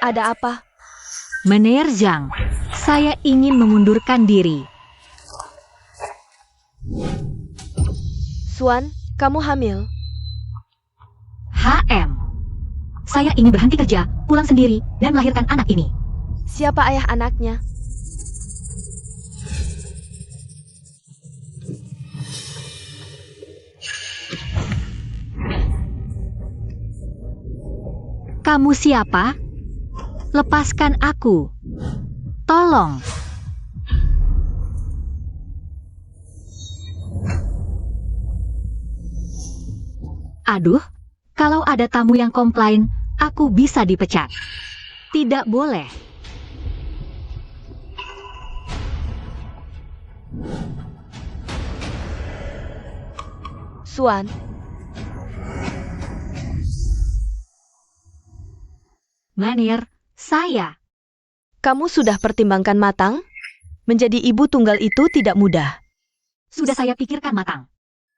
Ada apa? Meneer Zhang, saya ingin mengundurkan diri. Xuan, kamu hamil? HM. Saya ingin berhenti kerja, pulang sendiri, dan melahirkan anak ini. Siapa ayah anaknya? Kamu siapa? Lepaskan aku. Tolong. Aduh, kalau ada tamu yang komplain, aku bisa dipecat. Tidak boleh. Xuan, Meneer, saya. kamu sudah pertimbangkan matang? Menjadi ibu tunggal itu tidak mudah. Sudah saya pikirkan matang.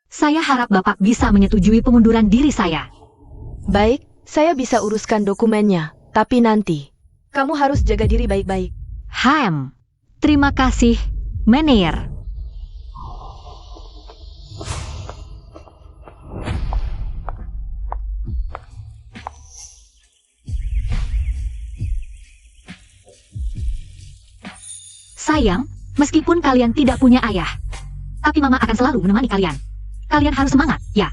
Saya harap Bapak bisa menyetujui pengunduran diri saya. Baik, saya bisa uruskan dokumennya, tapi nanti. Kamu harus jaga diri baik-baik. HM. Terima kasih, Meneer. Sayang, meskipun kalian tidak punya ayah, tapi Mama akan selalu menemani kalian. Kalian harus semangat, ya.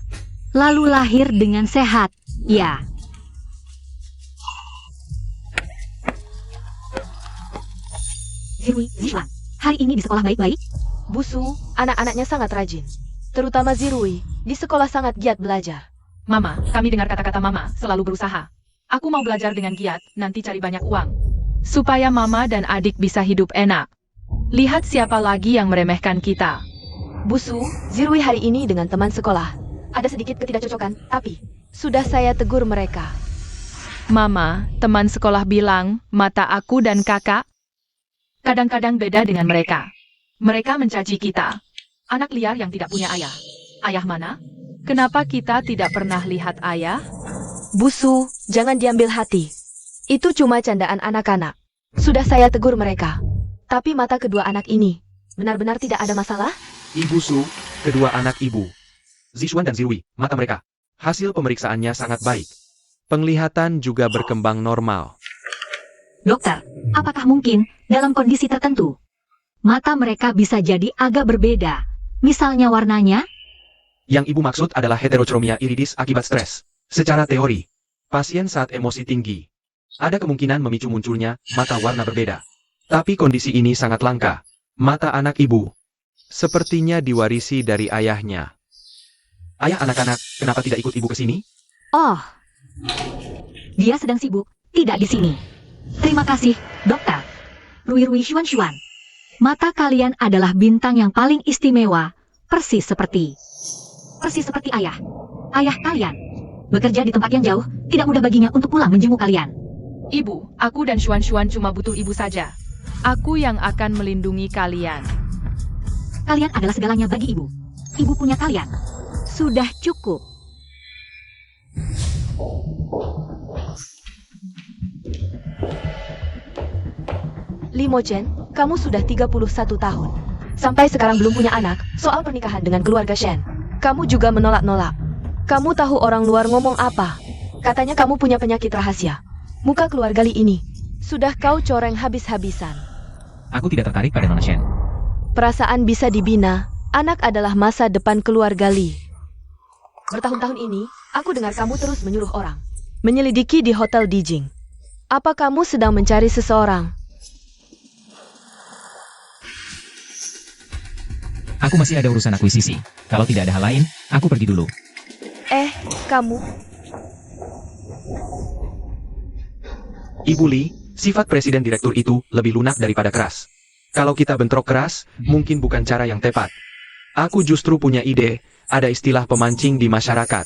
Lalu lahir dengan sehat, ya. Zirui, Zishuan, hari ini di sekolah baik-baik? Busu, anak-anaknya sangat rajin. Terutama Zirui, di sekolah sangat giat belajar. Mama, kami dengar kata-kata Mama, selalu berusaha. Aku mau belajar dengan giat, nanti cari banyak uang. Supaya Mama dan adik bisa hidup enak. Lihat siapa lagi yang meremehkan kita. Busu, Zirui hari ini dengan teman sekolah. Ada sedikit ketidakcocokan, tapi sudah saya tegur mereka. Mama, teman sekolah bilang, mata aku dan kakak kadang-kadang beda dengan mereka. Mereka mencaci kita. Anak liar yang tidak punya ayah. Ayah mana? Kenapa kita tidak pernah lihat ayah? Busu, jangan diambil hati. Itu cuma candaan anak-anak. Sudah saya tegur mereka. Tapi mata kedua anak ini, benar-benar tidak ada masalah? Ibu Su, kedua anak ibu. Zishuan dan Zirui, mata mereka. Hasil pemeriksaannya sangat baik. Penglihatan juga berkembang normal. Dokter, apakah mungkin dalam kondisi tertentu mata mereka bisa jadi agak berbeda? Misalnya warnanya? Yang ibu maksud adalah heterochromia iridis akibat stres. Secara teori, pasien saat emosi tinggi, ada kemungkinan memicu munculnya mata warna berbeda. Tapi kondisi ini sangat langka. Mata anak ibu sepertinya diwarisi dari ayahnya. Ayah anak-anak, kenapa tidak ikut ibu ke sini? Oh, dia sedang sibuk, tidak di sini. Terima kasih, dokter. Rui Xuan Xuan. Mata kalian adalah bintang yang paling istimewa, persis seperti ayah. Ayah kalian bekerja di tempat yang jauh, tidak mudah baginya untuk pulang menjenguk kalian. Ibu, aku dan Xuan cuma butuh ibu saja. Aku yang akan melindungi kalian. Kalian adalah segalanya bagi ibu. Ibu punya kalian. Sudah cukup. Limochen, kamu sudah 31 tahun. Sampai sekarang belum punya anak, soal pernikahan dengan keluarga Shen. Kamu juga menolak-nolak. Kamu tahu orang luar ngomong apa? Katanya kamu punya penyakit rahasia. Muka keluarga Li ini, sudah kau coreng habis-habisan. Aku tidak tertarik pada Nona Shen. Perasaan bisa dibina, anak adalah masa depan keluarga Li. Bertahun-tahun ini, aku dengar kamu terus menyuruh orang menyelidiki di Hotel Dijing. Apa kamu sedang mencari seseorang? Aku masih ada urusan akuisisi. Kalau tidak ada hal lain, aku pergi dulu. Kamu? Ibu Li, sifat presiden direktur itu lebih lunak daripada keras. Kalau kita bentrok keras, mungkin bukan cara yang tepat. Aku justru punya ide, ada istilah pemancing di masyarakat.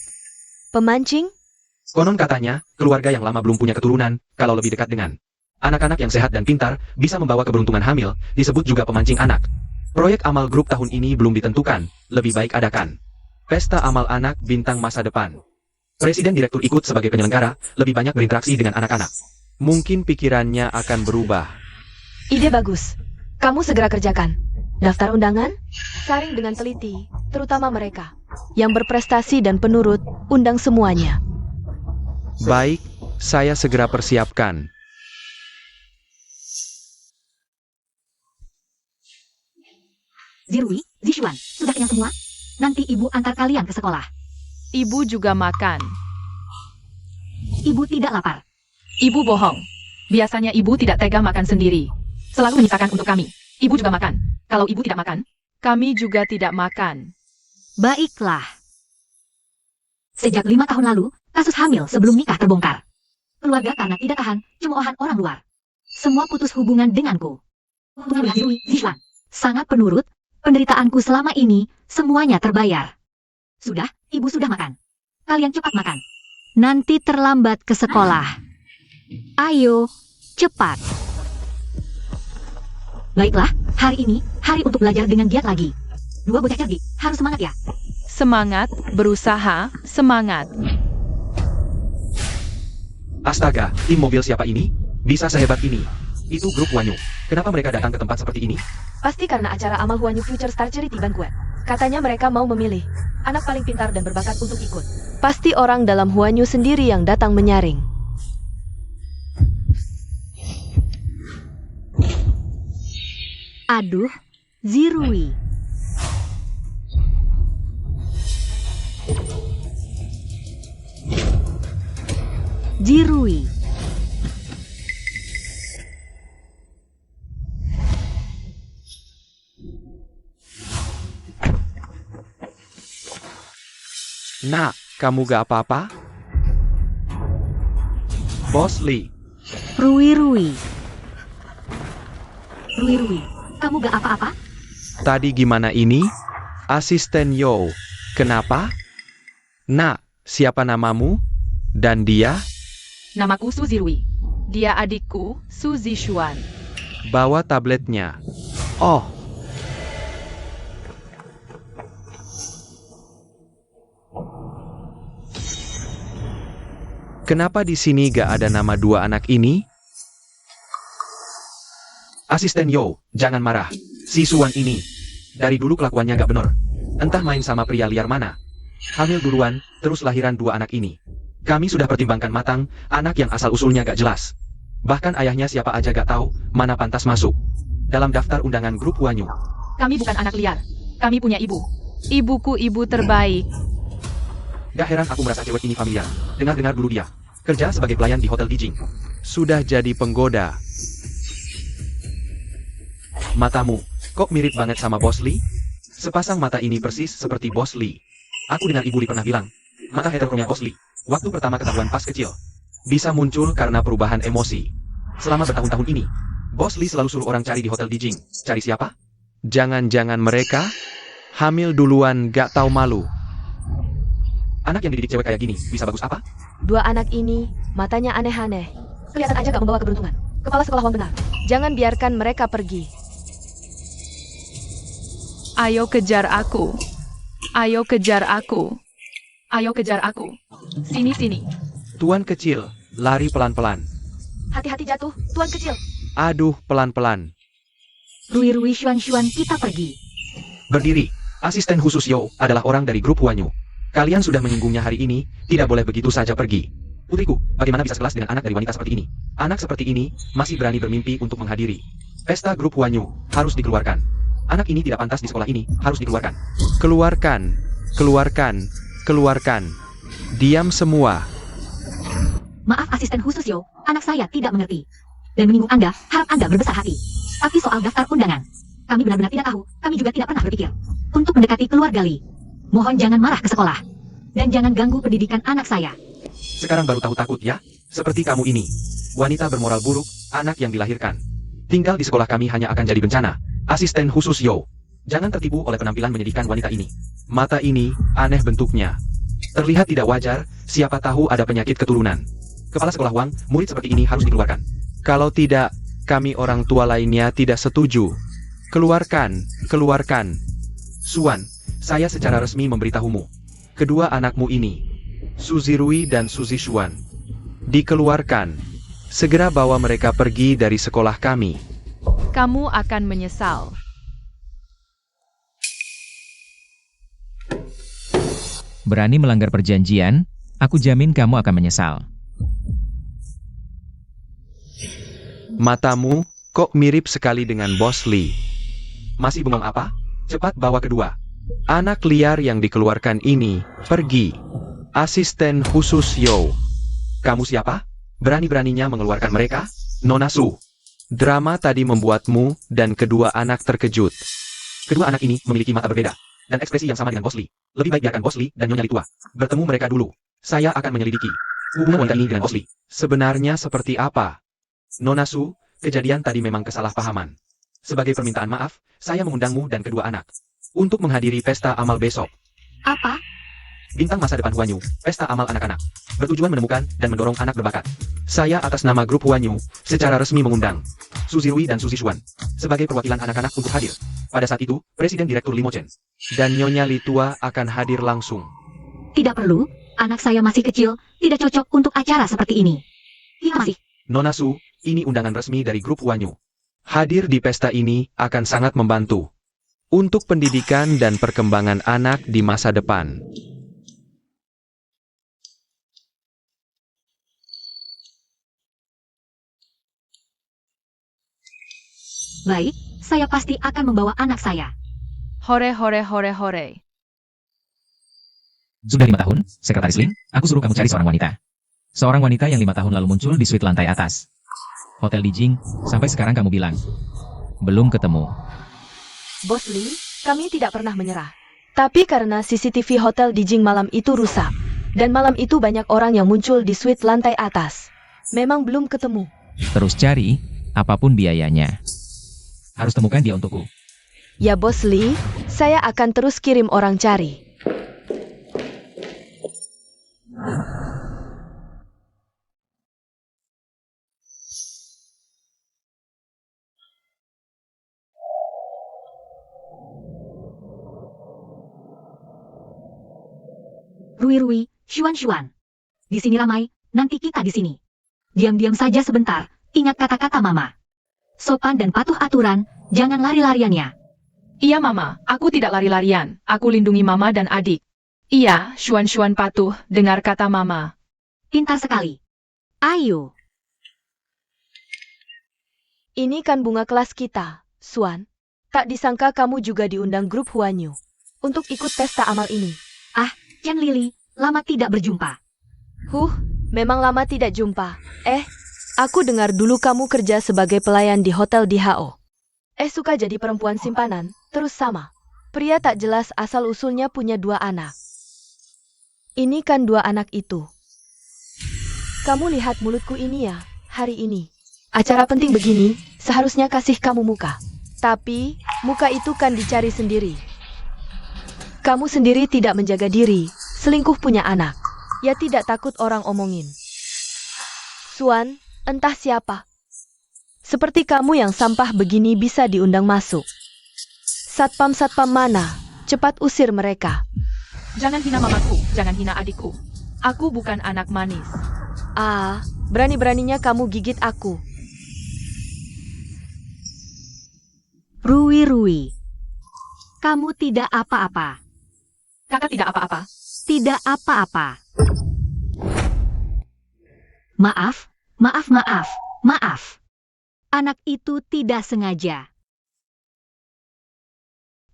Pemancing? Konon katanya, keluarga yang lama belum punya keturunan, kalau lebih dekat dengan anak-anak yang sehat dan pintar, bisa membawa keberuntungan hamil, disebut juga pemancing anak. Proyek amal grup tahun ini belum ditentukan, lebih baik adakan pesta amal anak bintang masa depan. Presiden direktur ikut sebagai penyelenggara, lebih banyak berinteraksi dengan anak-anak. Mungkin pikirannya akan berubah. Ide bagus. Kamu segera kerjakan. Daftar undangan, saring dengan teliti, terutama mereka yang berprestasi dan penurut, undang semuanya. Baik, saya segera persiapkan. Zirui, Zishuan, sudah kenyang semua? Nanti ibu antar kalian ke sekolah. Ibu juga makan. Ibu tidak lapar. Ibu bohong. Biasanya ibu tidak tega makan sendiri. Selalu menyisakan untuk kami. Ibu juga makan. Kalau ibu tidak makan, kami juga tidak makan. Baiklah. Sejak 5 tahun lalu, kasus hamil sebelum nikah terbongkar. Keluarga karena tidak tahan, cemoohan orang luar. Semua putus hubungan denganku. Hubungan dengan Zirui, Zishuan. Sangat penurut, penderitaanku selama ini, semuanya terbayar. Sudah, ibu sudah makan. Kalian cepat makan. Nanti terlambat ke sekolah. Ayo, cepat. Baiklah, hari ini, hari untuk belajar dengan giat lagi. Dua bocah cerdik, harus semangat ya. Semangat, berusaha, semangat. Astaga, tim mobil siapa ini? Bisa sehebat ini. Itu grup Wanyu. Kenapa mereka datang ke tempat seperti ini? Pasti karena acara amal Huanyu Future Star Charity Banquet. Katanya mereka mau memilih anak paling pintar dan berbakat untuk ikut. Pasti orang dalam Huanyu sendiri yang datang menyaring. Aduh, Zirui. Zirui. Nak, kamu gak apa-apa? Bos Lee, Rui. Rui, kamu gak apa-apa? tadi gimana ini? Asisten Yo, kenapa? Nak, siapa namamu? Dan dia? Namaku Su Zirui. Dia adikku, Su Zishuan. Bawa tabletnya. Oh, kenapa di sini gak ada nama dua anak ini? Asisten Yo, jangan marah. Si Suan ini, dari dulu kelakuannya gak bener. Entah main sama pria liar mana. Hamil duluan, terus lahiran dua anak ini. Kami sudah pertimbangkan matang, anak yang asal-usulnya gak jelas. Bahkan ayahnya siapa aja gak tahu, mana pantas masuk dalam daftar undangan grup Wanyu. Kami bukan anak liar. Kami punya ibu. Ibuku ibu terbaik. Gak heran aku merasa cewek ini familiar. Dengar-dengar dulu dia kerja sebagai pelayan di Hotel Dijing. Sudah jadi penggoda. Matamu, kok mirip banget sama Bos Lee? Sepasang mata ini persis seperti Bos Lee. Aku dengar Ibu Lee pernah bilang, mata heterokromnya Bos Lee, waktu pertama ketahuan pas kecil, bisa muncul karena perubahan emosi. Selama bertahun-tahun ini, Bos Lee selalu suruh orang cari di Hotel Dijing. Cari siapa? Jangan-jangan mereka hamil duluan gak tahu malu. Anak yang dididik cewek kayak gini, bisa bagus apa? Dua anak ini, matanya aneh-aneh. Kelihatan aja gak membawa keberuntungan. Kepala sekolah Wang benar. Jangan biarkan mereka pergi. Ayo kejar aku. Ayo kejar aku. Ayo kejar aku. Sini, sini. Tuan kecil, lari pelan-pelan. Hati-hati jatuh, tuan kecil. Aduh, pelan-pelan. Rui, Shuan, kita pergi. Berdiri, asisten khusus Yo adalah orang dari grup Wanyu. Kalian sudah menyinggungnya hari ini, tidak boleh begitu saja pergi. Putriku, bagaimana bisa sekelas dengan anak dari wanita seperti ini? Anak seperti ini, masih berani bermimpi untuk menghadiri pesta grup Wanyu, harus dikeluarkan. Anak ini tidak pantas di sekolah ini, harus dikeluarkan. Keluarkan, keluarkan, keluarkan. Diam semua. Maaf asisten khusus Yo, anak saya tidak mengerti. Dan menyinggung Anda, harap Anda berbesar hati. Tapi soal daftar undangan, kami benar-benar tidak tahu, kami juga tidak pernah berpikir untuk mendekati keluarga Lee. Mohon jangan marah ke sekolah. Dan jangan ganggu pendidikan anak saya. Sekarang baru tahu takut ya? Seperti kamu ini. Wanita bermoral buruk, anak yang dilahirkan. Tinggal di sekolah kami hanya akan jadi bencana. Asisten khusus Yo. Jangan tertipu oleh penampilan menyedihkan wanita ini. Mata ini, aneh bentuknya. Terlihat tidak wajar, siapa tahu ada penyakit keturunan. Kepala sekolah Wang, murid seperti ini harus dikeluarkan. Kalau tidak, kami orang tua lainnya tidak setuju. Keluarkan, keluarkan. Suan, saya secara resmi memberitahumu. Kedua anakmu ini, Su Zirui dan Su Zishuan, dikeluarkan. Segera bawa mereka pergi dari sekolah kami. Kamu akan menyesal. Berani melanggar perjanjian, aku jamin kamu akan menyesal. Matamu, kok mirip sekali dengan Bos Lee. Masih bengong apa? Cepat bawa kedua anak liar yang dikeluarkan ini pergi. Asisten khusus Yo. Kamu siapa? Berani-beraninya mengeluarkan mereka? Nona Su. Drama tadi membuatmu dan kedua anak terkejut. Kedua anak ini memiliki mata berbeda dan ekspresi yang sama dengan Bos Lee. Lebih baik biarkan Bos Lee dan Nyonya Litua bertemu mereka dulu. Saya akan menyelidiki hubungan wanita ini dengan Bos Lee. Sebenarnya seperti apa? Nona Su, kejadian tadi memang kesalahpahaman. Sebagai permintaan maaf, saya mengundangmu dan kedua anak untuk menghadiri pesta amal besok. Apa? Bintang masa depan Huanyu, pesta amal anak-anak. Bertujuan menemukan dan mendorong anak berbakat. Saya atas nama grup Huanyu, secara resmi mengundang Suzy Rui dan Suzy Xuan sebagai perwakilan anak-anak untuk hadir. Pada saat itu, Presiden Direktur Limo Chen dan Nyonya Litua akan hadir langsung. Tidak perlu, anak saya masih kecil, tidak cocok untuk acara seperti ini. Dia masih. Nona Su, ini undangan resmi dari grup Huanyu. Hadir di pesta ini akan sangat membantu untuk pendidikan dan perkembangan anak di masa depan. Baik, saya pasti akan membawa anak saya. Hore hore hore hore. Sudah 5 tahun, Sekretaris Ling, aku suruh kamu cari seorang wanita. Seorang wanita yang 5 tahun lalu muncul di suite lantai atas Hotel Dijing, sampai sekarang kamu bilang belum ketemu. Bos Lee, kami tidak pernah menyerah. Tapi karena CCTV Hotel Dijing malam itu rusak, dan malam itu banyak orang yang muncul di suite lantai atas. Memang belum ketemu. Terus cari, apapun biayanya. Harus temukan dia untukku. Ya Bos Lee, saya akan terus kirim orang cari. Rui, Xuan. Di sini ramai, nanti kita di sini. Diam-diam saja sebentar, ingat kata-kata Mama. Sopan dan patuh aturan, jangan lari-lariannya. Iya Mama, aku tidak lari-larian. Aku lindungi Mama dan adik. Iya, Xuan patuh, dengar kata Mama. Pintar sekali. Ayo. Ini kan bunga kelas kita, Xuan. Tak disangka kamu juga diundang grup Huanyu untuk ikut pesta amal ini. Chen Lili, lama tidak berjumpa. Memang lama tidak jumpa. Aku dengar dulu kamu kerja sebagai pelayan di hotel di HO. Suka jadi perempuan simpanan, terus sama. Pria tak jelas asal-usulnya punya 2 anak. Ini kan 2 anak itu. Kamu lihat mulutku ini ya, hari ini. Acara penting begini, seharusnya kasih kamu muka. Tapi, muka itu kan dicari sendiri. Kamu sendiri tidak menjaga diri, selingkuh punya anak. Ya tidak takut orang omongin. Xuan, entah siapa. Seperti kamu yang sampah begini bisa diundang masuk. Satpam-satpam mana? Cepat usir mereka. Jangan hina mamaku, jangan hina adikku. Aku bukan anak manis. Berani-beraninya kamu gigit aku. Rui. Kamu tidak apa-apa. Kakak tidak apa-apa. Tidak apa-apa. Maaf. Anak itu tidak sengaja.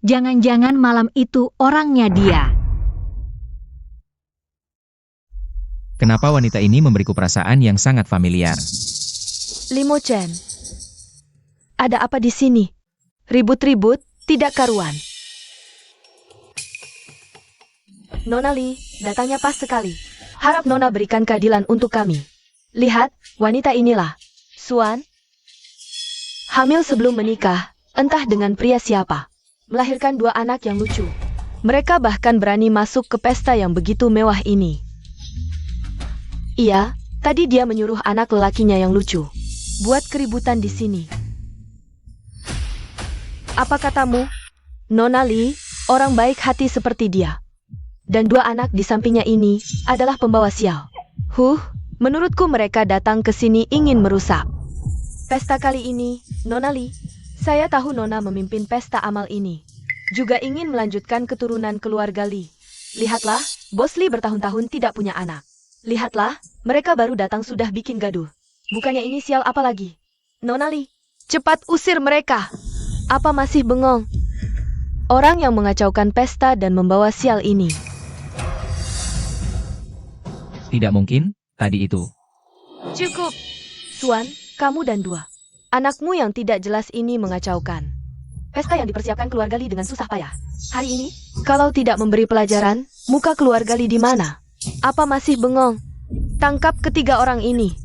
Jangan-jangan malam itu orangnya dia. Kenapa wanita ini memberiku perasaan yang sangat familiar? Limo Chen. Ada apa di sini? Ribut-ribut, tidak karuan. Nona Li, datangnya pas sekali. Harap Nona berikan keadilan untuk kami. Lihat, wanita inilah. Xuan. Hamil sebelum menikah, entah dengan pria siapa. Melahirkan 2 anak yang lucu. Mereka bahkan berani masuk ke pesta yang begitu mewah ini. Iya, tadi dia menyuruh anak lelakinya yang lucu buat keributan di sini. Apa katamu? Nona Li, orang baik hati seperti dia. Dan 2 anak di sampingnya ini adalah pembawa sial. Menurutku mereka datang ke sini ingin merusak pesta kali ini, Nona Lee. Saya tahu Nona memimpin pesta amal ini. Juga ingin melanjutkan keturunan keluarga Lee. Lihatlah, Bos Lee bertahun-tahun tidak punya anak. Lihatlah, mereka baru datang sudah bikin gaduh. Bukannya ini sial apa lagi? Nona Lee, cepat usir mereka. Apa masih bengong? Orang yang mengacaukan pesta dan membawa sial ini. Tidak mungkin, tadi itu. Cukup. Suan, kamu dan dua anakmu yang tidak jelas ini mengacaukan pesta yang dipersiapkan keluarga Lee dengan susah payah. Hari ini, kalau tidak memberi pelajaran, muka keluarga Lee di mana? Apa masih bengong? Tangkap ketiga orang ini,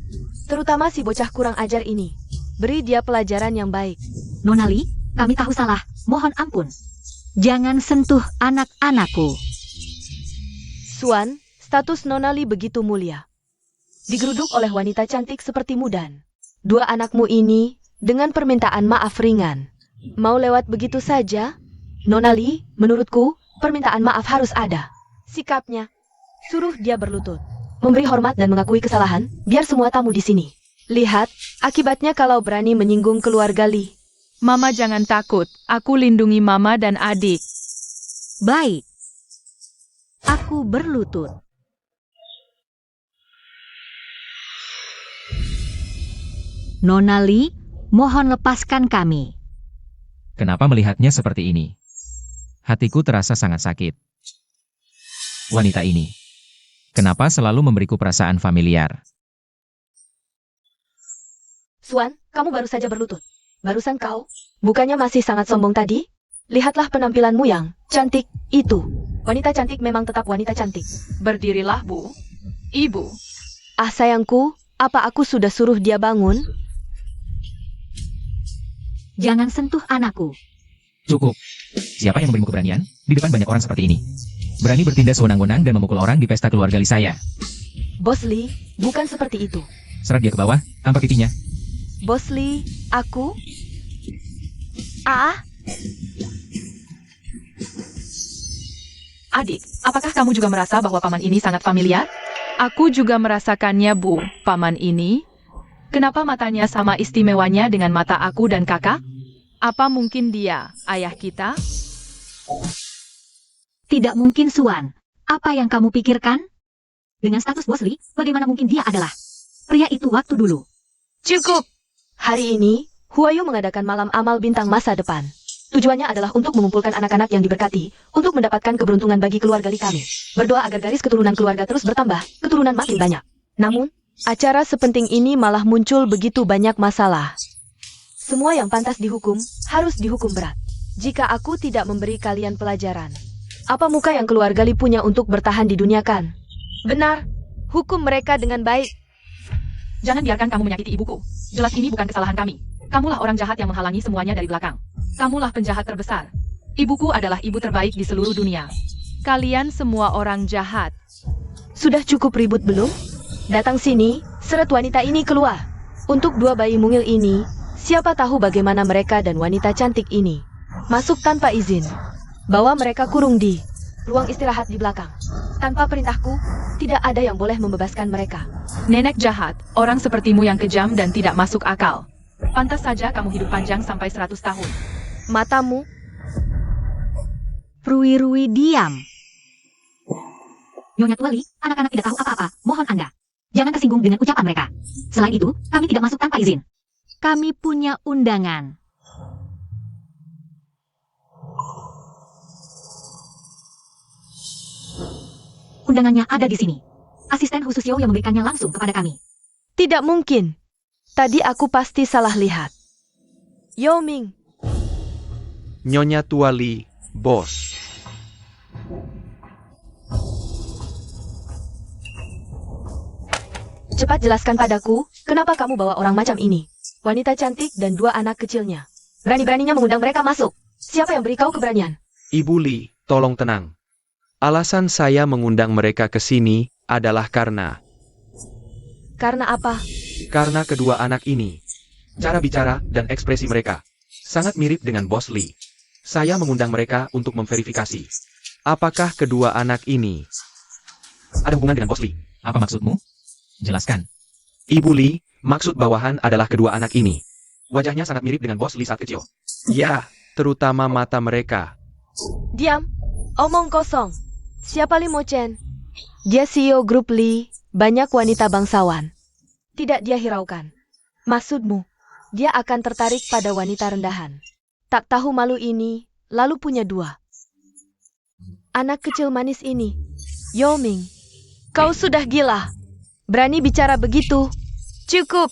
terutama si bocah kurang ajar ini. Beri dia pelajaran yang baik. Nona Lee, kami tahu salah. Mohon ampun. Jangan sentuh anak-anakku. Suan, status Nona Lee begitu mulia. Digeruduk oleh wanita cantik seperti Mudan. Dua anakmu ini, dengan permintaan maaf ringan. Mau lewat begitu saja? Nona Lee, menurutku, permintaan maaf harus ada. Sikapnya, suruh dia berlutut. Memberi hormat dan mengakui kesalahan, biar semua tamu di sini. Lihat, akibatnya kalau berani menyinggung keluarga Lee. Mama jangan takut, aku lindungi mama dan adik. Baik. Aku berlutut. Nona Lee, mohon lepaskan kami. Kenapa melihatnya seperti ini? Hatiku terasa sangat sakit. Wanita ini. Kenapa selalu memberiku perasaan familiar? Suan, kamu baru saja berlutut. Barusan kau, bukannya masih sangat sombong tadi? Lihatlah penampilanmu yang cantik itu. Wanita cantik memang tetap wanita cantik. Berdirilah, Bu. Ibu. Ah sayangku, apa aku sudah suruh dia bangun? Jangan sentuh anakku. Cukup. Siapa yang memberimu keberanian? Di depan banyak orang seperti ini. Berani bertindak sewenang-wenang dan memukul orang di pesta keluarga Lee saya. Bos Lee, bukan seperti itu. Seret dia ke bawah, tampak pipinya. Bos Lee, aku? Adik, apakah kamu juga merasa bahwa paman ini sangat familiar? Aku juga merasakannya, Bu. Paman ini, kenapa matanya sama istimewanya dengan mata aku dan kakak? Apa mungkin dia, ayah kita? Tidak mungkin, Suan. Apa yang kamu pikirkan? Dengan status Bos Lee, bagaimana mungkin dia adalah pria itu waktu dulu? Cukup! Hari ini, Huayu mengadakan malam amal bintang masa depan. Tujuannya adalah untuk mengumpulkan anak-anak yang diberkati, untuk mendapatkan keberuntungan bagi keluarga Lee kami. Berdoa agar garis keturunan keluarga terus bertambah, keturunan makin banyak. Namun, acara sepenting ini malah muncul begitu banyak masalah. Semua yang pantas dihukum, harus dihukum berat. Jika aku tidak memberi kalian pelajaran, apa muka yang keluarga Lee punya untuk bertahan di dunia kan? Benar, hukum mereka dengan baik. Jangan biarkan kamu menyakiti ibuku. Jelas ini bukan kesalahan kami. Kamulah orang jahat yang menghalangi semuanya dari belakang. Kamulah penjahat terbesar. Ibuku adalah ibu terbaik di seluruh dunia. Kalian semua orang jahat. Sudah cukup ribut belum? Datang sini, seret wanita ini keluar. Untuk dua bayi mungil ini, siapa tahu bagaimana mereka dan wanita cantik ini masuk tanpa izin. Bawa mereka kurung di ruang istirahat di belakang. Tanpa perintahku, tidak ada yang boleh membebaskan mereka. Nenek jahat, orang sepertimu yang kejam dan tidak masuk akal. Pantas saja kamu hidup panjang sampai 100 tahun. Matamu, Rui, diam. Nyonya Tua Lee, anak-anak tidak tahu apa-apa. Mohon Anda, jangan tersinggung dengan ucapan mereka. Selain itu, kami tidak masuk tanpa izin. Kami punya undangan. Undangannya ada di sini. Asisten khusus Yo yang memberikannya langsung kepada kami. tidak mungkin. Tadi aku pasti salah lihat. Yao Ming, Nyonya Tua Lee, bos. cepat jelaskan padaku, kenapa kamu bawa orang macam ini? Wanita cantik dan dua anak kecilnya. Berani-beraninya mengundang mereka masuk. Siapa yang beri kau keberanian? Ibu Lee, tolong tenang. Alasan saya mengundang mereka ke sini adalah karena Karena apa? Karena kedua anak ini, cara bicara dan ekspresi mereka sangat mirip dengan Bos Lee. Saya mengundang mereka untuk memverifikasi apakah kedua anak ini Ada hubungan dengan Bos Lee. Apa maksudmu? Jelaskan. Ibu Lee, maksud bawahan adalah kedua anak ini. Wajahnya sangat mirip dengan bos Lee saat kecil. Ya, terutama mata mereka. Diam. Omong kosong. Siapa Lee Mo Chen? Dia CEO grup Lee, banyak wanita bangsawan. Tidak dia hiraukan. Maksudmu, dia akan tertarik pada wanita rendahan. Tak tahu malu ini, lalu punya dua. Anak kecil manis ini. Yao Ming, kau sudah gila. Berani bicara begitu? Cukup.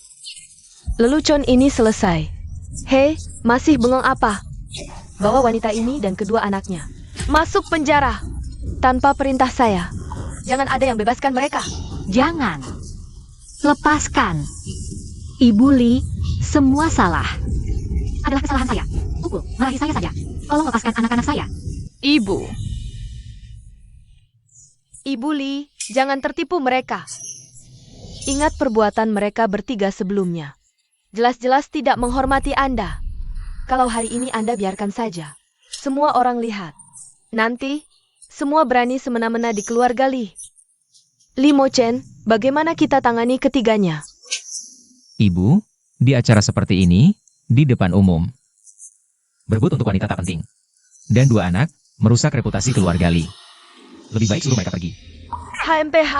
Lelucon ini selesai. Hei, masih bengong apa? Bawa wanita ini dan kedua anaknya masuk penjara. Tanpa perintah saya. Jangan ada yang bebaskan mereka. Jangan. Lepaskan. Ibu Lee, semua salah. Adalah kesalahan saya. Pukul, marahi saya saja. Tolong lepaskan anak-anak saya. Ibu, Ibu Lee, jangan tertipu mereka. Ingat perbuatan mereka bertiga sebelumnya. Jelas-jelas tidak menghormati Anda. Kalau hari ini Anda biarkan saja. Semua orang lihat. Nanti, semua berani semena-mena di keluarga Lee. Lee Mo Chen, bagaimana kita tangani ketiganya? Ibu, di acara seperti ini, di depan umum. Berebut untuk wanita tak penting. Dan dua anak, merusak reputasi keluarga Lee. Lebih baik suruh mereka pergi. HMPH,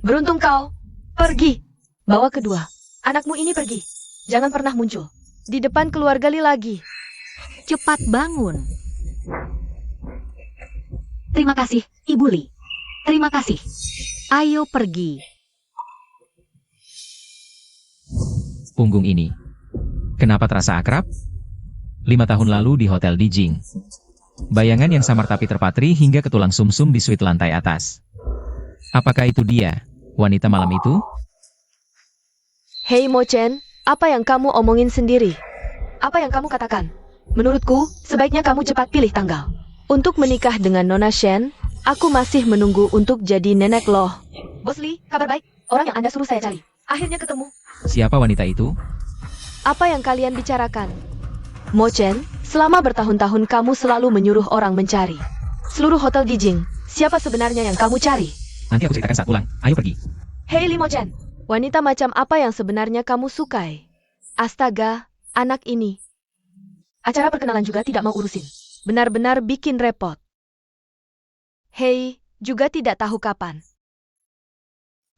beruntung kau. Pergi. Bawa kedua. Anakmu ini pergi. Jangan pernah muncul. Di depan keluarga Lee lagi. Cepat bangun. Terima kasih, Ibu Lee. Terima kasih. Ayo pergi. Punggung ini. Kenapa terasa akrab? 5 tahun lalu di Hotel Dijing. Bayangan yang samar tapi terpatri hingga ke tulang sumsum di suite lantai atas. Apakah itu dia, wanita malam itu? Hei Mo Chen, apa yang kamu omongin sendiri? Apa yang kamu katakan? Menurutku, sebaiknya kamu cepat pilih tanggal. Untuk menikah dengan Nona Shen, aku masih menunggu untuk jadi nenek loh. Bos Lee, kabar baik. Orang yang Anda suruh saya cari. Akhirnya ketemu. Siapa wanita itu? Apa yang kalian bicarakan? Mo Chen, selama bertahun-tahun kamu selalu menyuruh orang mencari seluruh hotel Dijing. Siapa sebenarnya yang kamu cari? Nanti aku ceritakan saat pulang. Ayo pergi. Hei Lee Mo Chen, wanita macam apa yang sebenarnya kamu sukai? Astaga, anak ini. Acara perkenalan juga tidak mau urusin. Benar-benar bikin repot. Hei, juga tidak tahu kapan.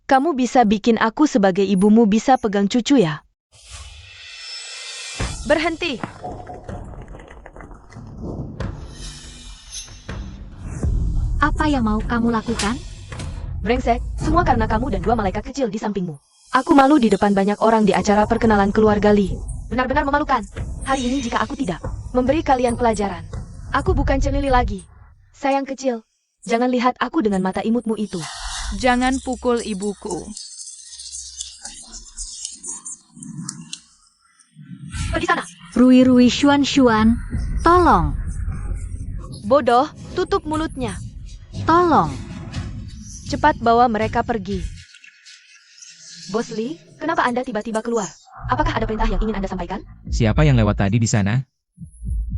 Kamu bisa bikin aku sebagai ibumu bisa pegang cucu ya? Berhenti. Apa yang mau kamu lakukan? Brengsek, semua karena kamu dan dua malaikat kecil di sampingmu. Aku malu di depan banyak orang di acara perkenalan keluarga Lee. Benar-benar memalukan. Hari ini jika aku tidak memberi kalian pelajaran, aku bukan cenili lagi. Sayang kecil, jangan lihat aku dengan mata imutmu itu. jangan pukul ibuku. Pergi sana. Rui Xuan, tolong, Bodoh, tutup mulutnya. tolong. Cepat bawa mereka pergi. Bos Lee, kenapa Anda tiba-tiba keluar? Apakah ada perintah yang ingin Anda sampaikan? Siapa yang lewat tadi di sana?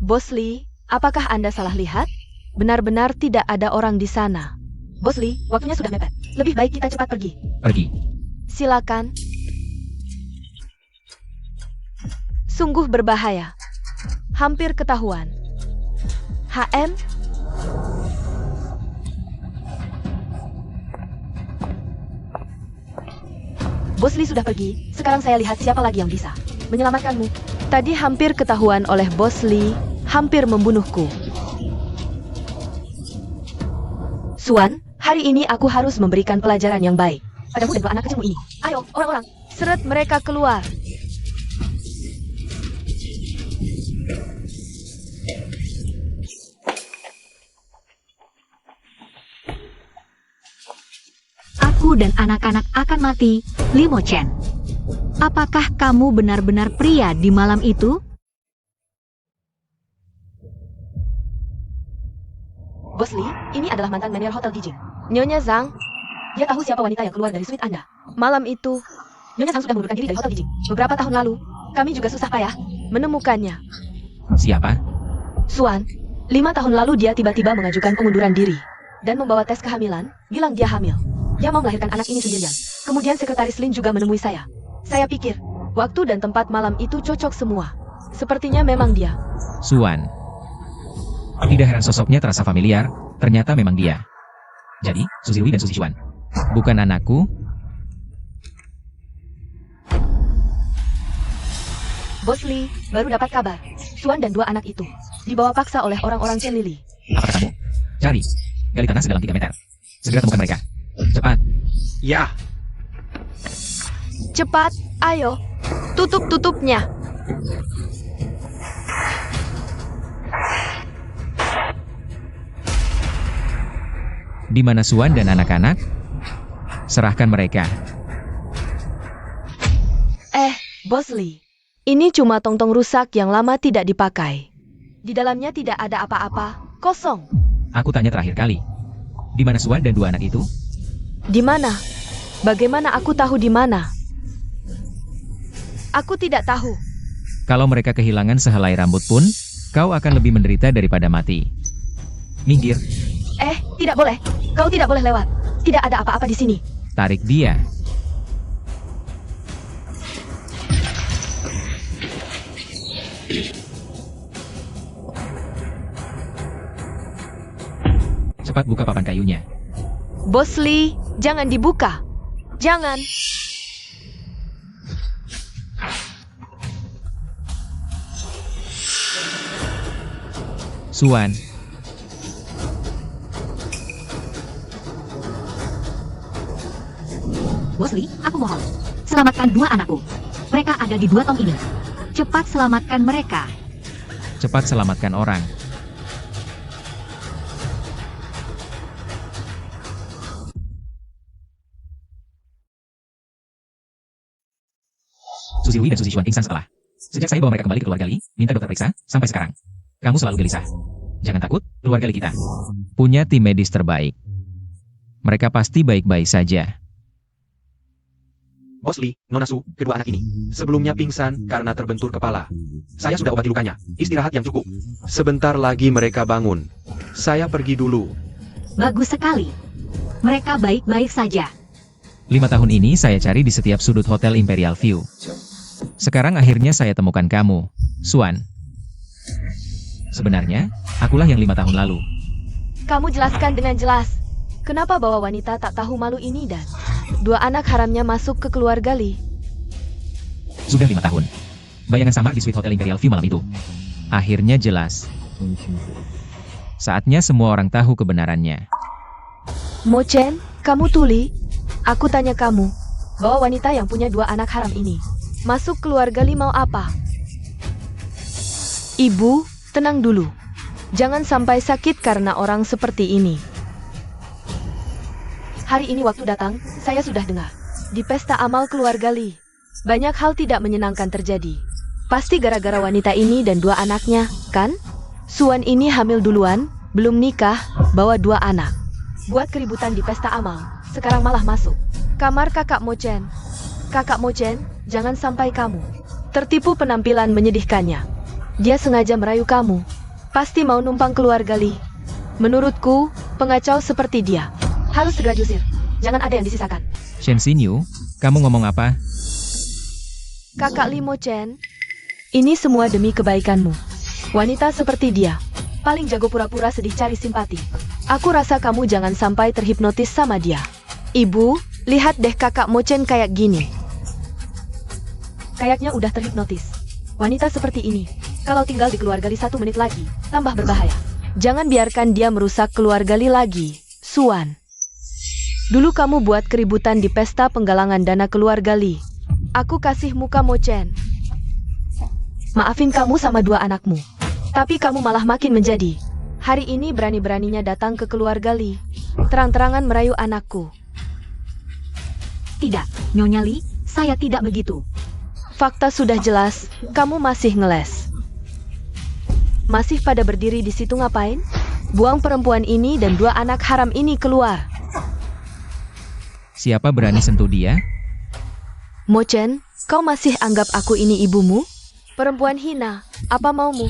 Bos Lee, apakah Anda salah lihat? Benar-benar tidak ada orang di sana. Bos Lee, waktunya sudah mepet. Lebih baik kita cepat pergi. Pergi. Silakan. Sungguh berbahaya. Hampir ketahuan. HM? Bos Lee sudah pergi, sekarang saya lihat siapa lagi yang bisa menyelamatkanmu. Tadi hampir ketahuan oleh Bos Lee, hampir membunuhku. Suan, hari ini aku harus memberikan pelajaran yang baik padamu dan dua anak kecilmu ini. Ayo, orang-orang, seret mereka keluar. Aku dan anak-anak akan mati, Lee Mo Chen. Apakah kamu benar-benar pria di malam itu? Bos Lee, ini adalah mantan manajer Hotel Dijing. Nyonya Zhang, dia tahu siapa wanita yang keluar dari suite Anda. Malam itu, Nyonya Zhang sudah mengundurkan diri dari Hotel Dijing. Beberapa tahun lalu, kami juga susah payah menemukannya. Siapa? Suan, 5 tahun lalu dia tiba-tiba mengajukan pengunduran diri dan membawa tes kehamilan, bilang dia hamil. Dia mau melahirkan anak ini sendirian. Kemudian sekretaris Lin juga menemui saya. Saya pikir, waktu dan tempat malam itu cocok semua. Sepertinya memang dia. Suan. Tidak heran sosoknya terasa familiar, ternyata memang dia. Jadi, Suzy Lee dan Suzy Chuan. Bukan anakku? Bos Lee, baru dapat kabar. Suan dan 2 anak itu dibawa paksa oleh orang-orang Chen Lili. Apa katamu? Cari. Gali tanah sedalam 3 meter. Segera temukan mereka. Cepat. Ya, Cepat, ayo. Tutup tutupnya. Di mana Suan dan anak-anak? Serahkan mereka. Bos Lee. Ini cuma tong-tong rusak yang lama tidak dipakai. Di dalamnya tidak ada apa-apa, kosong. Aku tanya terakhir kali. Di mana Suan dan 2 anak itu? Di mana? Bagaimana aku tahu di mana? Aku tidak tahu. Kalau mereka kehilangan sehelai rambut pun, kau akan lebih menderita daripada mati. Minggir, Tidak boleh. Kau tidak boleh lewat. Tidak ada apa-apa di sini. tarik dia. Cepat buka papan kayunya. Bos Lee, jangan dibuka. Jangan. Suan, Bos Lee, aku mohon. Selamatkan 2 anakku. Mereka ada di 2 tong ini. Cepat selamatkan mereka. cepat selamatkan orang. Suzy Lee dan Suzy Chuan pingsan setelah. Sejak saya bawa mereka kembali ke keluarga Lee, minta dokter periksa, sampai sekarang. Kamu selalu gelisah. Jangan takut, keluarga Lee kita punya tim medis terbaik. Mereka pasti baik-baik saja. Bos Lee, Nona Su, kedua anak ini sebelumnya pingsan karena terbentur kepala. Saya sudah obati lukanya, istirahat yang cukup. Sebentar lagi mereka bangun. Saya pergi dulu. Bagus sekali. Mereka baik-baik saja. 5 tahun ini saya cari di setiap sudut Hotel Imperial View. Sekarang akhirnya saya temukan kamu, Suan. Sebenarnya, akulah yang 5 tahun lalu. Kamu jelaskan dengan jelas. Kenapa bawa wanita tak tahu malu ini dan 2 anak haramnya masuk ke keluarga Lee? Sudah 5 tahun. Bayangan samar di suite Hotel Imperial View malam itu. Akhirnya jelas. Saatnya semua orang tahu kebenarannya. Mo Chen, kamu tuli? Aku tanya kamu, bawa wanita yang punya 2 anak haram ini masuk keluarga Lee mau apa? Ibu, tenang dulu. Jangan sampai sakit karena orang seperti ini. Hari ini waktu datang, saya sudah dengar. Di pesta amal keluarga Lee, banyak hal tidak menyenangkan terjadi. Pasti gara-gara wanita ini dan 2 anaknya, kan? Suan ini hamil duluan, belum nikah, bawa 2 anak. Buat keributan di pesta amal, sekarang malah masuk kamar kakak Mo Chen. Kakak Mo Chen, jangan sampai kamu tertipu penampilan menyedihkannya. Dia sengaja merayu kamu. Pasti mau numpang keluarga Lee. Menurutku, pengacau seperti dia harus segera diusir. Jangan ada yang disisakan. Shen Xinyu, kamu ngomong apa? Kakak Lee Mo Chen, ini semua demi kebaikanmu. Wanita seperti dia paling jago pura-pura sedih cari simpati. Aku rasa kamu jangan sampai terhipnotis sama dia. Ibu, lihat deh kakak Mo Chen kayak gini. Kayaknya udah terhipnotis. Wanita seperti ini, kalau tinggal di keluarga Lee 1 menit lagi, tambah berbahaya. Jangan biarkan dia merusak keluarga Lee lagi, Suan. Dulu kamu buat keributan di pesta penggalangan dana keluarga Lee. Aku kasih muka Mo Chen. Maafin kamu sama 2 anakmu. Tapi kamu malah makin menjadi. Hari ini berani-beraninya datang ke keluarga Lee. Terang-terangan merayu anakku. Tidak, Nyonya Lee, saya tidak begitu. Fakta sudah jelas, kamu masih ngeles. Masih pada berdiri di situ ngapain? Buang perempuan ini dan 2 anak haram ini keluar. Siapa berani sentuh dia? Mo Chen, kau masih anggap aku ini ibumu? Perempuan hina, apa maumu?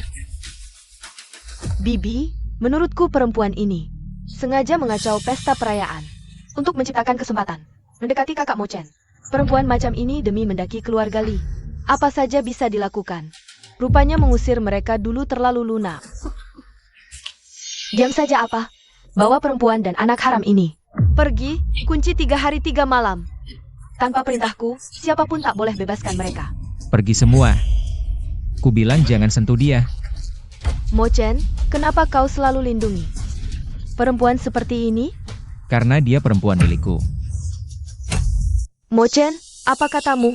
Bibi, menurutku perempuan ini sengaja mengacau pesta perayaan untuk menciptakan kesempatan mendekati kakak Mochen. Perempuan macam ini demi mendaki keluarga Li. Apa saja bisa dilakukan. Rupanya mengusir mereka dulu terlalu lunak. Diam saja apa? Bawa perempuan dan anak haram ini. Pergi, kunci 3 hari 3 malam. Tanpa perintahku, siapapun tak boleh bebaskan mereka. Pergi semua. Ku bilang jangan sentuh dia. Mochen, kenapa kau selalu lindungi perempuan seperti ini? Karena dia perempuan milikku. Mochen, apa katamu?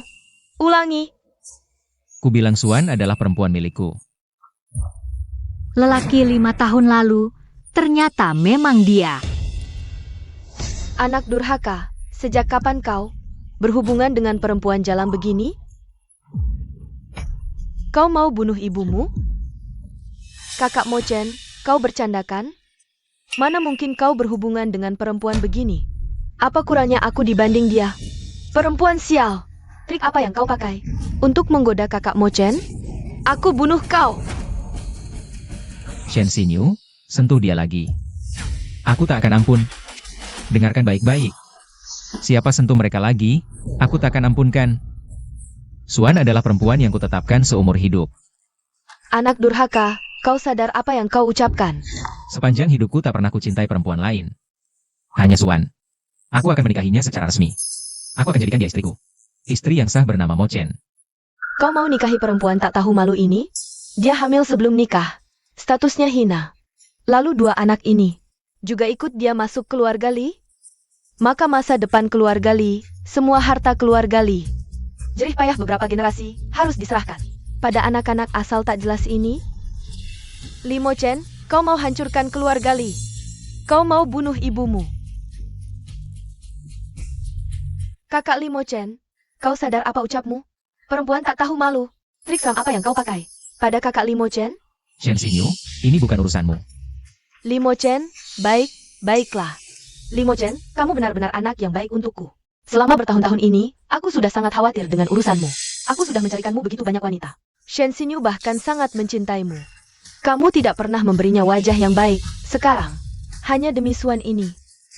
Ulangi. Ku bilang Xuan adalah perempuan milikku. Lelaki 5 tahun lalu, ternyata memang dia. Anak durhaka, sejak kapan kau berhubungan dengan perempuan jalan begini? Kau mau bunuh ibumu? Kakak Mochen, kau bercandakan? Mana mungkin kau berhubungan dengan perempuan begini? Apa kurangnya aku dibanding dia? Perempuan sial! Trik apa yang kau pakai? Untuk menggoda kakak Mochen? Aku bunuh kau! Shen Xinyu, sentuh dia lagi. Aku tak akan ampun. Dengarkan baik-baik. Siapa sentuh mereka lagi, aku tak akan ampunkan. Xuan adalah perempuan yang kutetapkan seumur hidup. Anak durhaka, kau sadar apa yang kau ucapkan? Sepanjang hidupku tak pernah kucintai perempuan lain. Hanya Xuan. Aku akan menikahinya secara resmi. Aku akan jadikan dia istriku. Istri yang sah bernama Mo Chen. Kau mau nikahi perempuan tak tahu malu ini? Dia hamil sebelum nikah. Statusnya hina. Lalu 2 anak ini juga ikut dia masuk keluarga Li? Maka masa depan keluarga Li, semua harta keluarga Li, jerih payah beberapa generasi, harus diserahkan pada anak-anak asal tak jelas ini? Li Mo Chen, kau mau hancurkan keluarga Li? Kau mau bunuh ibumu? Kakak Li Mo Chen, kau sadar apa ucapmu? Perempuan tak tahu malu. Trik seram apa yang kau pakai pada kakak Li Mo Chen? Shen Xinyu, ini bukan urusanmu. Li Mo Chen, baiklah. Li Mo Chen, kamu benar-benar anak yang baik untukku. Selama bertahun-tahun ini, aku sudah sangat khawatir dengan urusanmu. Aku sudah mencarikanmu begitu banyak wanita. Shen Xinyu bahkan sangat mencintaimu. Kamu tidak pernah memberinya wajah yang baik. Sekarang, hanya demi Xuan ini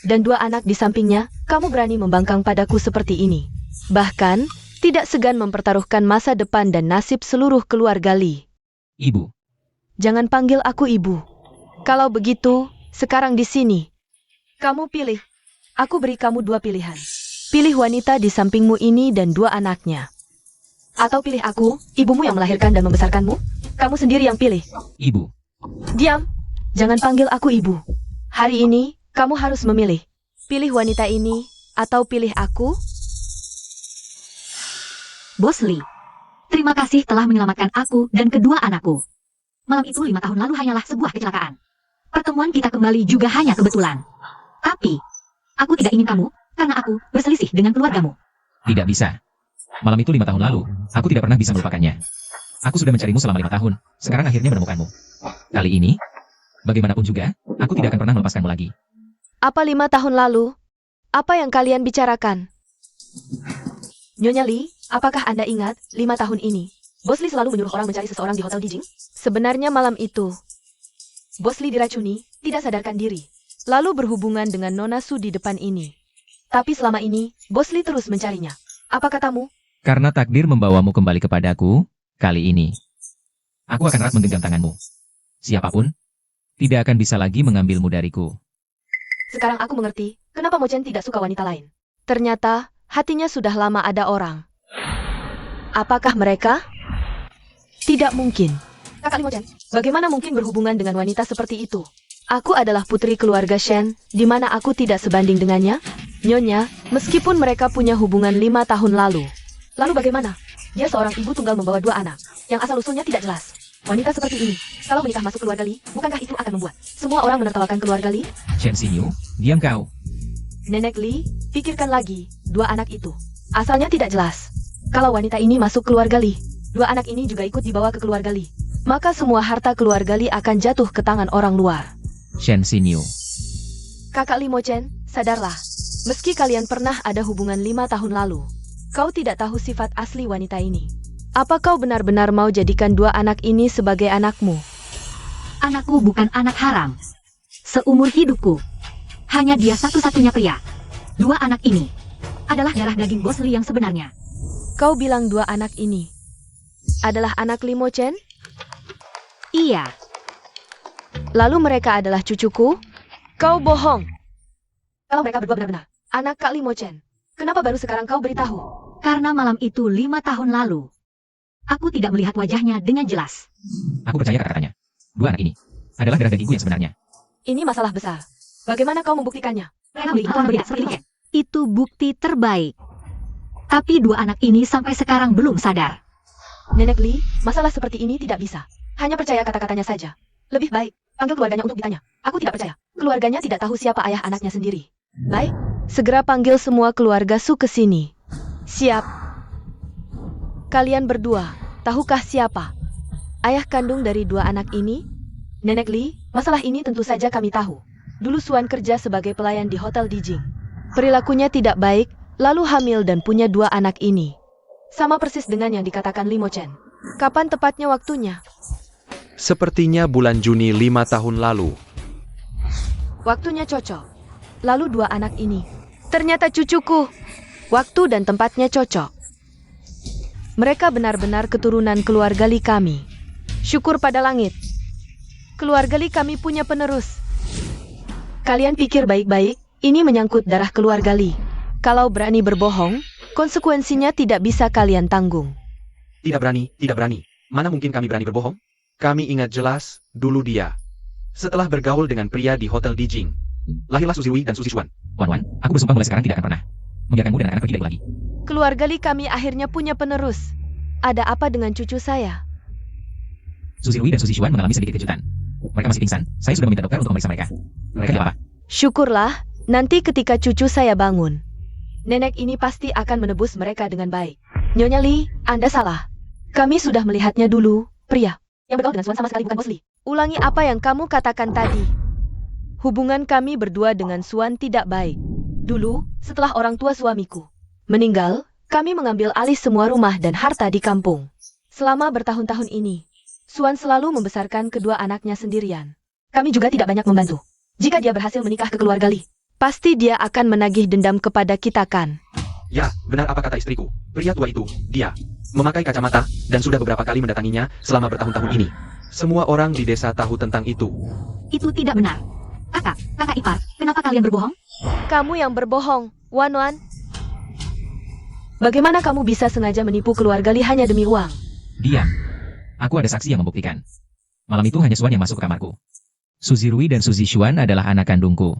dan 2 anak di sampingnya, kamu berani membangkang padaku seperti ini. Bahkan, tidak segan mempertaruhkan masa depan dan nasib seluruh keluarga Li. Ibu. Jangan panggil aku ibu. Kalau begitu, sekarang di sini. Kamu pilih. Aku beri kamu 2 pilihan. Pilih wanita di sampingmu ini dan 2 anaknya. Atau pilih aku, ibumu yang melahirkan dan membesarkanmu. Kamu sendiri yang pilih. Ibu. Diam. Jangan panggil aku ibu. Hari ini, kamu harus memilih. Pilih wanita ini, atau pilih aku? Bos Li, terima kasih telah menyelamatkan aku dan kedua anakku. Malam itu 5 tahun lalu hanyalah sebuah kecelakaan. Pertemuan kita kembali juga hanya kebetulan. Tapi, aku tidak ingin kamu, karena aku berselisih dengan keluargamu. Tidak bisa. Malam itu 5 tahun lalu, aku tidak pernah bisa melupakannya. Aku sudah mencarimu selama 5 tahun, sekarang akhirnya menemukanmu. Kali ini, bagaimanapun juga, aku tidak akan pernah melepaskanmu lagi. Apa 5 tahun lalu? Apa yang kalian bicarakan? Nyonya Li, apakah Anda ingat 5 tahun ini? Bos Li selalu menyuruh orang mencari seseorang di Hotel Dijing? Sebenarnya malam itu, Bos Li diracuni, tidak sadarkan diri. Lalu berhubungan dengan Nona Su di depan ini. Tapi selama ini, Bos Li terus mencarinya. Apa katamu? Karena takdir membawamu kembali kepadaku, kali ini, aku akan erat menggenggam tanganmu. Siapapun, tidak akan bisa lagi mengambilmu dariku. Sekarang aku mengerti, kenapa Mo Chen tidak suka wanita lain. Ternyata, hatinya sudah lama ada orang. Apakah mereka? Tidak mungkin. Kakak Li Mo Chen, bagaimana mungkin berhubungan dengan wanita seperti itu? Aku adalah putri keluarga Shen, di mana aku tidak sebanding dengannya. Nyonya, meskipun mereka punya hubungan 5 tahun lalu. Lalu bagaimana? Dia seorang ibu tunggal membawa 2 anak, yang asal-usulnya tidak jelas. Wanita seperti ini, kalau menikah masuk keluarga Li, bukankah itu akan membuat semua orang menertawakan keluarga Li? Shen Xinyu, diam kau. Nenek Li, pikirkan lagi, 2 anak itu. Asalnya tidak jelas. Kalau wanita ini masuk keluarga Li, 2 anak ini juga ikut dibawa ke keluarga Li. Maka semua harta keluarga Li akan jatuh ke tangan orang luar. Shen Xinyu, Kakak Li Mo Chen, sadarlah. Meski kalian pernah ada hubungan 5 tahun lalu, kau tidak tahu sifat asli wanita ini. Apa kau benar-benar mau jadikan 2 anak ini sebagai anakmu? Anakku bukan anak haram. Seumur hidupku, hanya dia satu-satunya pria. 2 anak ini adalah darah daging Bos Li yang sebenarnya. Kau bilang dua anak ini adalah anak Limo Chen? Iya, Lalu mereka adalah cucuku? Kau bohong. Kalau mereka berdua benar-benar anak Kak Limo Chen, kenapa baru sekarang kau beritahu? karena malam itu 5 tahun lalu. Aku tidak melihat wajahnya dengan jelas. Aku percaya kata-katanya. Dua anak ini adalah darah dagingku yang sebenarnya. Ini masalah besar. Bagaimana kau membuktikannya? Mereka melihat orang berbeda seperti Li Chen. Itu bukti terbaik. Tapi dua anak ini sampai sekarang belum sadar. Nenek Li, masalah seperti ini tidak bisa. Hanya percaya kata-katanya saja. Lebih baik, panggil keluarganya untuk ditanya. Aku tidak percaya. Keluarganya tidak tahu siapa ayah anaknya sendiri. Baik, segera panggil semua keluarga Su ke sini. Siap. Kalian berdua, tahukah siapa ayah kandung dari dua anak ini? Nenek Li, masalah ini tentu saja kami tahu. Dulu Suan kerja sebagai pelayan di Hotel Dijing. Perilakunya tidak baik, lalu hamil dan punya dua anak ini. Sama persis dengan yang dikatakan Limo Chen. Kapan tepatnya waktunya? Sepertinya bulan Juni 5 tahun lalu. Waktunya cocok. Lalu dua anak ini. Ternyata cucuku. Waktu dan tempatnya cocok. Mereka benar-benar keturunan keluarga Li kami. Syukur pada langit. Keluarga Li kami punya penerus. Kalian pikir baik-baik, ini menyangkut darah keluarga Li. Kalau berani berbohong, konsekuensinya tidak bisa kalian tanggung. Tidak berani, tidak berani. Mana mungkin kami berani berbohong? Kami ingat jelas, dulu dia. Setelah bergaul dengan pria di Hotel Dijing, lahirlah Suzy Wei dan Suzy Xuan. Wan, aku bersumpah mulai sekarang tidak akan pernah membiarkanmu dan anak-anak pergi dari lagi. Keluarga Li kami akhirnya punya penerus. Ada apa dengan cucu saya? Suzy Wei dan Suzy Xuan mengalami sedikit kejutan. Mereka masih pingsan. Saya sudah meminta dokter untuk memeriksa mereka. Mereka tidak apa-apa. Syukurlah, nanti ketika cucu saya bangun, nenek ini pasti akan menebus mereka dengan baik. Nyonya Li, Anda salah. Kami sudah melihatnya dulu, pria yang bergaul dengan Suan sama sekali bukan Bos Li. Ulangi apa yang kamu katakan tadi. Hubungan kami berdua dengan Suan tidak baik. Dulu, setelah orang tua suamiku meninggal, kami mengambil alih semua rumah dan harta di kampung. Selama bertahun-tahun ini, Suan selalu membesarkan kedua anaknya sendirian. Kami juga tidak banyak membantu. Jika dia berhasil menikah ke keluarga Li, pasti dia akan menagih dendam kepada kita kan? Ya, benar apa kata istriku. Pria tua itu, dia, memakai kacamata, dan sudah beberapa kali mendatanginya selama bertahun-tahun ini. Semua orang di desa tahu tentang itu. Itu tidak benar. Kakak ipar, kenapa kalian berbohong? Kamu yang berbohong, Wan Wan. Bagaimana kamu bisa sengaja menipu keluarga Li hanya demi uang? Diam. Aku ada saksi yang membuktikan. Malam itu hanya Xuan yang masuk ke kamarku. Suzy Rui dan Suzy Xuan adalah anak kandungku.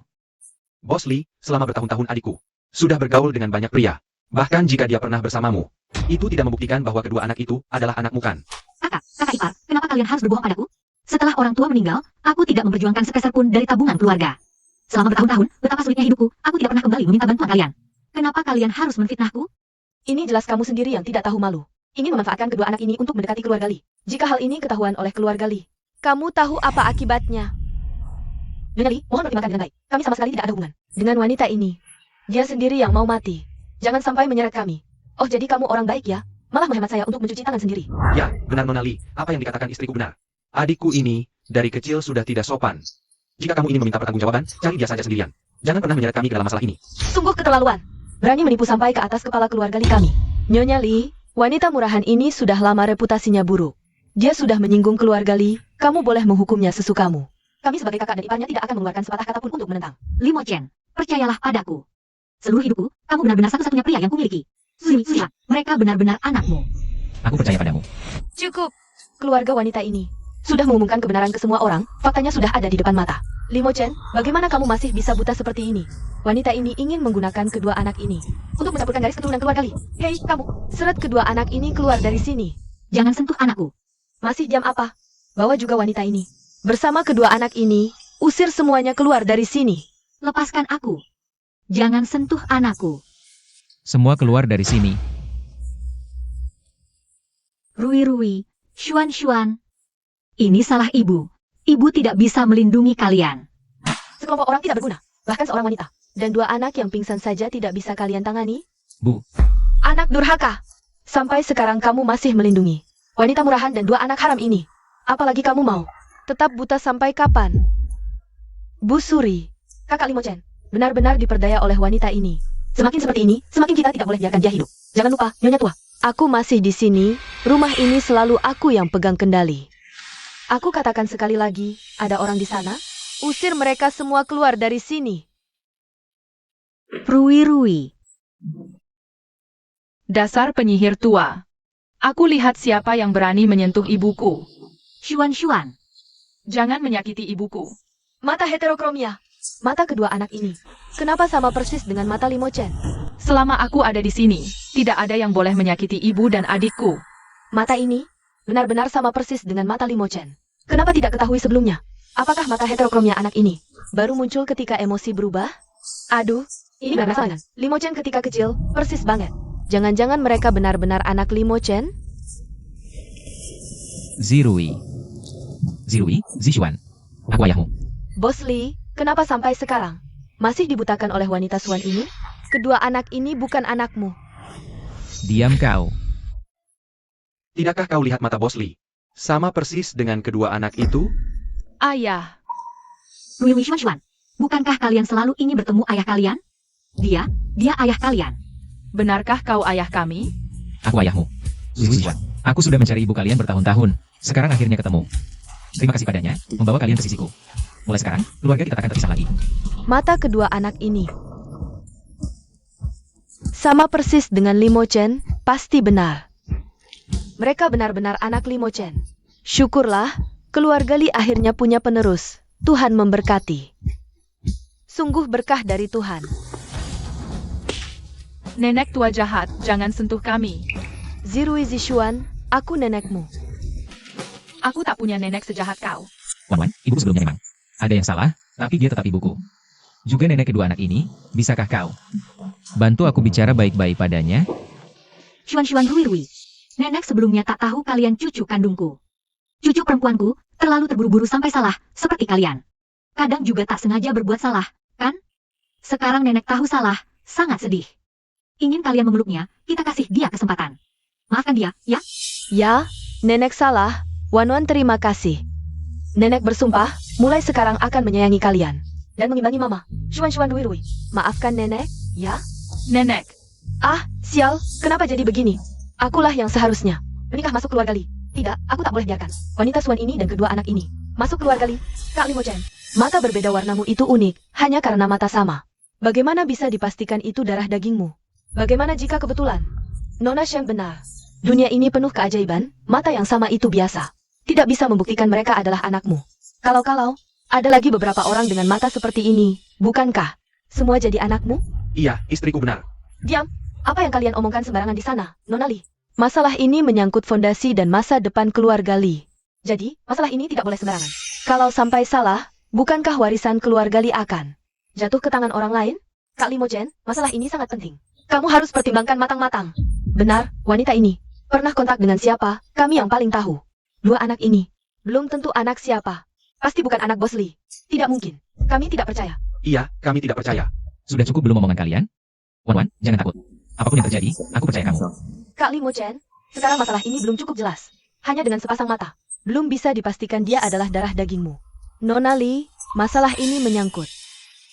Bos Li, selama bertahun-tahun adikku, sudah bergaul dengan banyak pria. Bahkan jika dia pernah bersamamu, itu tidak membuktikan bahwa kedua anak itu adalah anakmu kan? Kakak ipar, kenapa kalian harus berbohong padaku? Setelah orang tua meninggal, aku tidak memperjuangkan sepeser pun dari tabungan keluarga. Selama bertahun-tahun, betapa sulitnya hidupku, aku tidak pernah kembali meminta bantuan kalian. Kenapa kalian harus menfitnahku? Ini jelas kamu sendiri yang tidak tahu malu. Ingin memanfaatkan kedua anak ini untuk mendekati keluarga Li. Jika hal ini ketahuan oleh keluarga Li, kamu tahu apa akibatnya? Nyonya Li, mohon pertimbangkan dengan baik. Kami sama sekali tidak ada hubungan dengan wanita ini. Dia sendiri yang mau mati. Jangan sampai menyeret kami. Oh, jadi kamu orang baik ya? Malah menghemat saya untuk mencuci tangan sendiri. Ya, benar Nona Li, apa yang dikatakan istriku benar. Adikku ini, dari kecil sudah tidak sopan. Jika kamu ingin meminta pertanggungjawaban, cari dia saja sendirian. Jangan pernah menyeret kami ke dalam masalah ini. Sungguh keterlaluan. Berani menipu sampai ke atas kepala keluarga Li kami. Nyonya Li, wanita murahan ini sudah lama reputasinya buruk. Dia sudah menyinggung keluarga Li, kamu boleh menghukumnya sesukamu. Kami sebagai kakak dan iparnya tidak akan mengeluarkan sepatah kata pun untuk menentang. Limo Chen, percayalah padaku. Seluruh hidupku, kamu benar-benar satu-satunya pria yang kumiliki. Suzy, mereka benar-benar anakmu. Aku percaya padamu. Cukup. Keluarga wanita ini sudah mengumumkan kebenaran ke semua orang, faktanya sudah ada di depan mata. Limo Chen, bagaimana kamu masih bisa buta seperti ini? Wanita ini ingin menggunakan kedua anak ini untuk mencampurkan garis keturunan keluarga Li. Hei, kamu, seret kedua anak ini keluar dari sini. Jangan sentuh anakku. Masih jam apa? Bawa juga wanita ini. Bersama kedua anak ini, usir semuanya keluar dari sini. Lepaskan aku. Jangan sentuh anakku. Semua keluar dari sini. Rui, Xuan. Ini salah ibu. Ibu tidak bisa melindungi kalian. Sekelompok orang tidak berguna, bahkan seorang wanita. Dan dua anak yang pingsan saja tidak bisa kalian tangani? Bu, Anak durhaka. Sampai sekarang kamu masih melindungi wanita murahan dan dua anak haram ini. Apalagi kamu mau tetap buta sampai kapan? Bu Suri, kakak Limo Chen, benar-benar diperdaya oleh wanita ini. Semakin seperti ini, semakin kita tidak boleh biarkan dia hidup. Jangan lupa, Nyonya tua. Aku masih di sini, rumah ini selalu aku yang pegang kendali. Aku katakan sekali lagi, ada orang di sana? Usir mereka semua keluar dari sini. Rui. Dasar penyihir tua. Aku lihat siapa yang berani menyentuh ibuku. Xuan. Jangan menyakiti ibuku. Mata heterokromia. Mata kedua anak ini. Kenapa sama persis dengan mata Limo Chen? Selama aku ada di sini, tidak ada yang boleh menyakiti ibu dan adikku. Mata ini benar-benar sama persis dengan mata Limo Chen. Kenapa tidak ketahui sebelumnya? Apakah mata heterokromia anak ini baru muncul ketika emosi berubah? Aduh, ini benar-benar Limo Chen ketika kecil, persis banget. Jangan-jangan mereka benar-benar anak Limo Chen? Zirui, Zixuan. Aku ayahmu. Bos Li, kenapa sampai sekarang masih dibutakan oleh wanita Suan ini? Kedua anak ini bukan anakmu. Diam kau. Tidakkah kau lihat mata Bos Li? Sama persis dengan kedua anak itu? Ayah, Rui Xuan. Bukankah kalian selalu ingin bertemu ayah kalian? Dia ayah kalian. benarkah kau ayah kami? Aku ayahmu. Zixuan. Aku sudah mencari ibu kalian bertahun-tahun. Sekarang akhirnya ketemu. Terima kasih padanya, membawa kalian ke sisiku. Mulai sekarang, keluarga kita takkan terpisah lagi. Mata kedua anak ini sama persis dengan Limo Chen, pasti benar. Mereka benar-benar anak Limo Chen. Syukurlah, keluarga Li akhirnya punya penerus. Tuhan memberkati. Sungguh berkah dari Tuhan. Nenek tua jahat, jangan sentuh kami. Zirui Zixuan, aku nenekmu. Aku tak punya nenek sejahat kau. Wan, ibuku sebelumnya memang. Ada yang salah, tapi dia tetap ibuku. Juga nenek kedua anak ini, bisakah kau bantu aku bicara baik-baik padanya? Xuan Rui. Nenek sebelumnya tak tahu kalian cucu kandungku. Cucu perempuanku terlalu terburu-buru sampai salah, seperti kalian. Kadang juga tak sengaja berbuat salah, kan? Sekarang nenek tahu salah, sangat sedih. Ingin kalian memeluknya, kita kasih dia kesempatan. Maafkan dia, ya? Ya, nenek salah. Wan terima kasih. Nenek bersumpah, mulai sekarang akan menyayangi kalian. Dan mengimbangi mama. Xuan Rui. Maafkan nenek, ya? Nenek, Ah, sial, kenapa jadi begini? Akulah yang seharusnya menikah masuk keluarga Li. Tidak, aku tak boleh biarkan wanita Suan ini dan kedua anak ini masuk keluarga Li. Kak Limo Chen, mata berbeda warnamu itu unik, hanya karena mata sama. Bagaimana bisa dipastikan itu darah dagingmu? Bagaimana jika kebetulan? Nona Shen benar. Dunia ini penuh keajaiban, mata yang sama itu biasa. Tidak bisa membuktikan mereka adalah anakmu. Kalau-kalau, ada lagi beberapa orang dengan mata seperti ini, bukankah? Semua jadi anakmu? Iya, istriku benar. Diam. Apa yang kalian omongkan sembarangan di sana, Nona Li? Masalah ini menyangkut fondasi dan masa depan keluarga Li. Jadi, masalah ini tidak boleh sembarangan. Kalau sampai salah, bukankah warisan keluarga Li akan jatuh ke tangan orang lain? Kak Limo Chen, masalah ini sangat penting. Kamu harus pertimbangkan matang-matang. Benar, wanita ini pernah kontak dengan siapa? Kami yang paling tahu. Dua anak ini belum tentu anak siapa. Pasti bukan anak Bos Li. Tidak mungkin. Kami tidak percaya. Iya, kami tidak percaya. Sudah cukup belum omongan kalian? Wan, jangan takut. Apapun yang terjadi, aku percaya kamu. Kak Limo Chen, sekarang masalah ini belum cukup jelas. Hanya dengan sepasang mata, belum bisa dipastikan dia adalah darah dagingmu. Nona Li, masalah ini menyangkut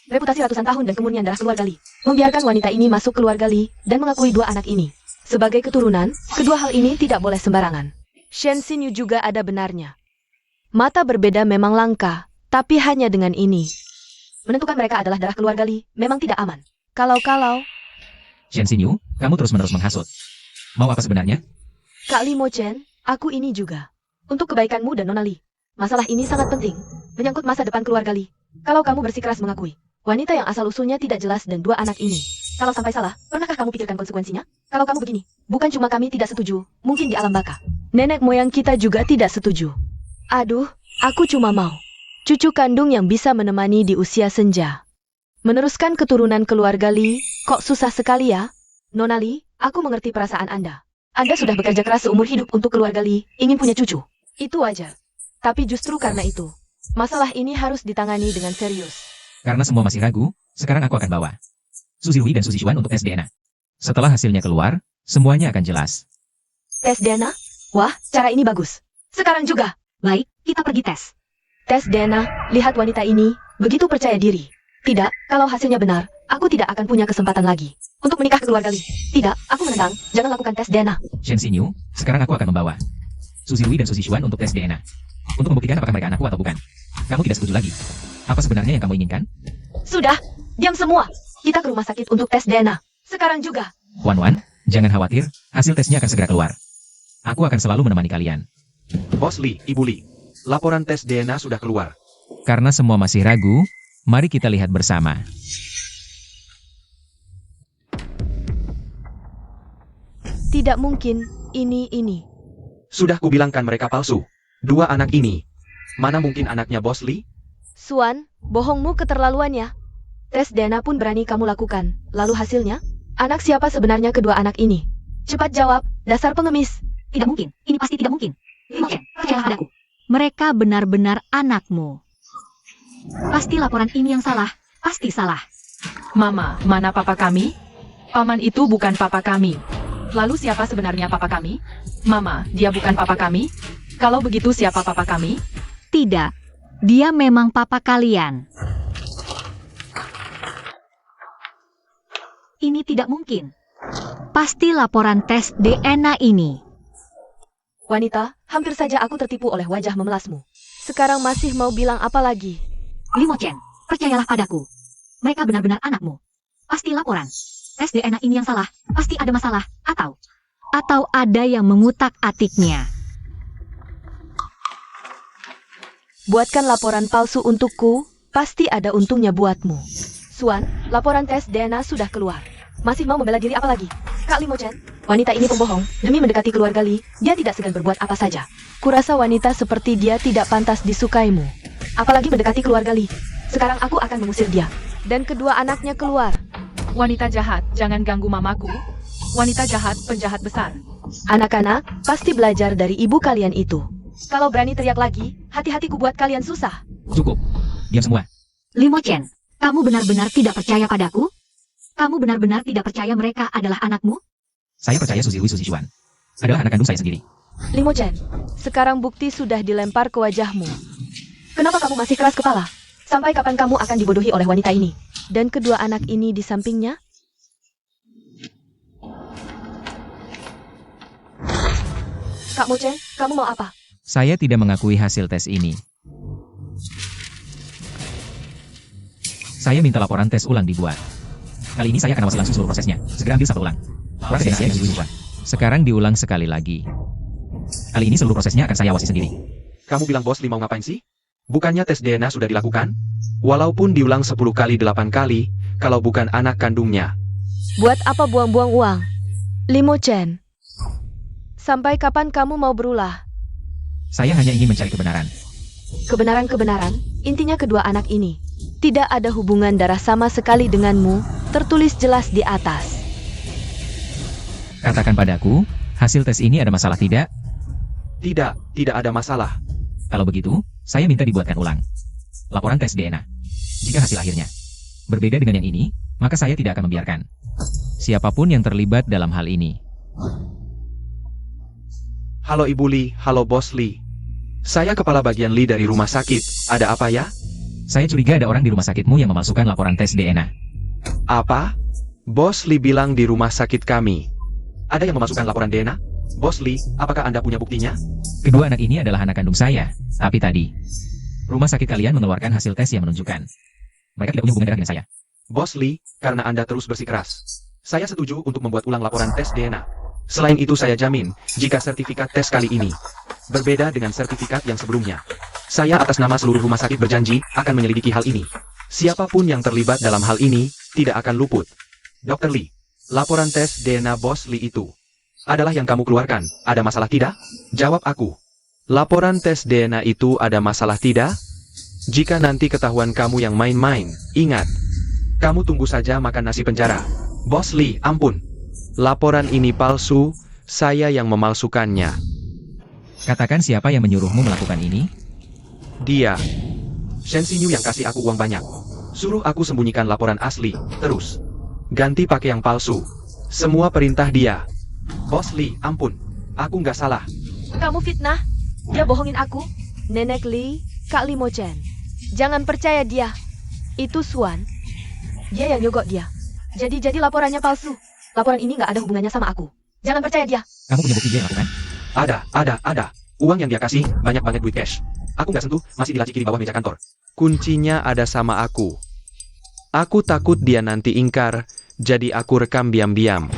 reputasi ratusan tahun dan kemurnian darah keluarga Li. Membiarkan wanita ini masuk keluarga Li dan mengakui dua anak ini sebagai keturunan, kedua hal ini tidak boleh sembarangan. Shen Xinyu juga ada benarnya. Mata berbeda memang langka, tapi hanya dengan ini menentukan mereka adalah darah keluarga Li memang tidak aman. Kalau-kalau Shen Xinyu, kamu terus-menerus menghasut. Mau apa sebenarnya? Kak Limo Chen, aku ini juga. Untuk kebaikanmu dan Nona Li. Masalah ini sangat penting. Menyangkut masa depan keluarga Li. Kalau kamu bersikeras mengakui wanita yang asal-usulnya tidak jelas dan dua anak ini. Kalau sampai salah, pernahkah kamu pikirkan konsekuensinya? Kalau kamu begini, bukan cuma kami tidak setuju, mungkin di alam baka. Nenek moyang kita juga tidak setuju. Aduh, aku cuma mau cucu kandung yang bisa menemani di usia senja. Meneruskan keturunan keluarga Li, kok susah sekali ya? Nona Li, aku mengerti perasaan Anda. Anda sudah bekerja keras seumur hidup untuk keluarga Li, ingin punya cucu. Itu wajar. Tapi justru karena itu, masalah ini harus ditangani dengan serius. Karena semua masih ragu, sekarang aku akan bawa Suzy Hui dan Suzy Xuan untuk tes DNA. Setelah hasilnya keluar, semuanya akan jelas. Tes DNA? Wah, cara ini bagus. Sekarang juga. Baik, kita pergi tes. Tes DNA, lihat wanita ini, begitu percaya diri. Tidak, kalau hasilnya benar, Aku tidak akan punya kesempatan lagi untuk menikah ke keluarga Li. Tidak, aku menentang. Jangan lakukan tes DNA. Shen Xinyu, sekarang aku akan membawa Suzy Lui dan Suzy Xuan untuk tes DNA. Untuk membuktikan apakah mereka anakku atau bukan. Kamu tidak setuju lagi? Apa sebenarnya yang kamu inginkan? Sudah, diam semua. Kita ke rumah sakit untuk tes DNA. Sekarang juga. Wan Wan, jangan khawatir, hasil tesnya akan segera keluar. Aku akan selalu menemani kalian. Bos Li, Ibu Li. Laporan tes DNA sudah keluar. Karena semua masih ragu, mari kita lihat bersama. Tidak mungkin, ini. Sudah kubilangkan mereka palsu. Dua anak ini. Mana mungkin anaknya Bos Li? Xuan, bohongmu keterlaluannya. Tes DNA pun berani kamu lakukan. Lalu hasilnya? Anak siapa sebenarnya kedua anak ini? Cepat jawab, dasar pengemis. Tidak mungkin. Ini pasti tidak mungkin. Imogen, percayalah padaku. Mereka benar-benar anakmu. Pasti laporan ini yang salah. Pasti salah. Mama, mana papa kami? Paman itu bukan papa kami. Lalu siapa sebenarnya papa kami? Mama, dia bukan papa kami? Kalau begitu siapa papa kami? Tidak. Dia memang papa kalian. Ini tidak mungkin. Pasti laporan tes DNA ini. Wanita, hampir saja aku tertipu oleh wajah memelasmu. Sekarang masih mau bilang apa lagi? Limochen, percayalah padaku. Mereka benar-benar anakmu. Pasti laporan. Tes DNA ini yang salah. Pasti ada masalah. Atau ada yang mengutak-atiknya. Buatkan laporan palsu untukku, pasti ada untungnya buatmu. Xuan, laporan tes DNA sudah keluar. Masih mau membela diri apa lagi? Kak Limochen, wanita ini pembohong. Demi mendekati keluarga Li, dia tidak segan berbuat apa saja. Kurasa wanita seperti dia tidak pantas disukaimu. Apalagi mendekati keluarga Li. Sekarang aku akan mengusir dia. Dan kedua anaknya keluar. Wanita jahat, jangan ganggu mamaku. Wanita jahat, penjahat besar. Anak-anak, pasti belajar dari ibu kalian itu. Kalau berani teriak lagi, hati-hati ku buat kalian susah. Cukup. Diam semua. Limochen, kamu benar-benar tidak percaya padaku? Kamu benar-benar tidak percaya mereka adalah anakmu? Saya percaya Suzy Lui Suzy Xuan adalah anak kandung saya sendiri. Limochen, sekarang bukti sudah dilempar ke wajahmu. Kenapa kamu masih keras kepala? Sampai kapan kamu akan dibodohi oleh wanita ini? Dan kedua anak ini di sampingnya? Kak Mochen, kamu mau apa? Saya tidak mengakui hasil tes ini. Saya minta laporan tes ulang dibuat. Kali ini saya akan awasi langsung seluruh prosesnya. Segera ambil sampel ulang. Laporan tes DNA saya Suzy Lui Xuan. Sekarang diulang sekali lagi. Kali ini seluruh prosesnya akan saya awasi sendiri. Kamu bilang Bos Li mau ngapain sih? Bukannya tes DNA sudah dilakukan? Walaupun diulang 10 kali 8 kali, kalau bukan anak kandungnya. Buat apa buang-buang uang? Limochen, sampai kapan kamu mau berulah? Saya hanya ingin mencari kebenaran. Kebenaran-kebenaran, intinya kedua anak ini. Tidak ada hubungan darah sama sekali denganmu, tertulis jelas di atas. Katakan padaku, hasil tes ini ada masalah tidak? Tidak ada masalah. Kalau begitu, saya minta dibuatkan ulang laporan tes DNA. Jika hasil akhirnya berbeda dengan yang ini, maka saya tidak akan membiarkan siapapun yang terlibat dalam hal ini. Halo Ibu Li, halo Bos Li. Saya kepala bagian Li dari rumah sakit. Ada apa ya? Saya curiga ada orang di rumah sakitmu yang memalsukan laporan tes DNA. Apa? Bos Li bilang di rumah sakit kami. Ada yang memasukkan laporan DNA? Bos Li, apakah Anda punya buktinya? Kedua anak ini adalah anak kandung saya, tapi tadi rumah sakit kalian mengeluarkan hasil tes yang menunjukkan mereka tidak punya hubungan darah dengan saya. Bos Li, karena Anda terus bersikeras, saya setuju untuk membuat ulang laporan tes DNA. Selain itu saya jamin, jika sertifikat tes kali ini berbeda dengan sertifikat yang sebelumnya, saya atas nama seluruh rumah sakit berjanji akan menyelidiki hal ini. Siapapun yang terlibat dalam hal ini tidak akan luput. Dr. Li, laporan tes DNA Bos Li itu adalah yang kamu keluarkan. Ada masalah tidak? Jawab aku. Laporan tes DNA itu ada masalah tidak? Jika nanti ketahuan kamu yang main-main, ingat, kamu tunggu saja makan nasi penjara. Bos Li, ampun. Laporan ini palsu, saya yang memalsukannya. Katakan siapa yang menyuruhmu melakukan ini? Dia. Shen Xinyu yang kasih aku uang banyak. Suruh aku sembunyikan laporan asli, terus ganti pakai yang palsu. Semua perintah dia. Bos Li, ampun. Aku nggak salah. Kamu fitnah? Dia bohongin aku? Nenek Li, Kak Limochen. Jangan percaya dia. Itu Xuan. Dia yang nyogok dia. Jadi laporannya palsu. Laporan ini nggak ada hubungannya sama aku. Jangan percaya dia. Kamu punya bukti dia yang lakukan? Ada. Uang yang dia kasih, banyak banget duit cash. Aku nggak sentuh, masih di laci kiri bawah meja kantor. Kuncinya ada sama aku. Aku takut dia nanti ingkar, jadi aku rekam diam-diam.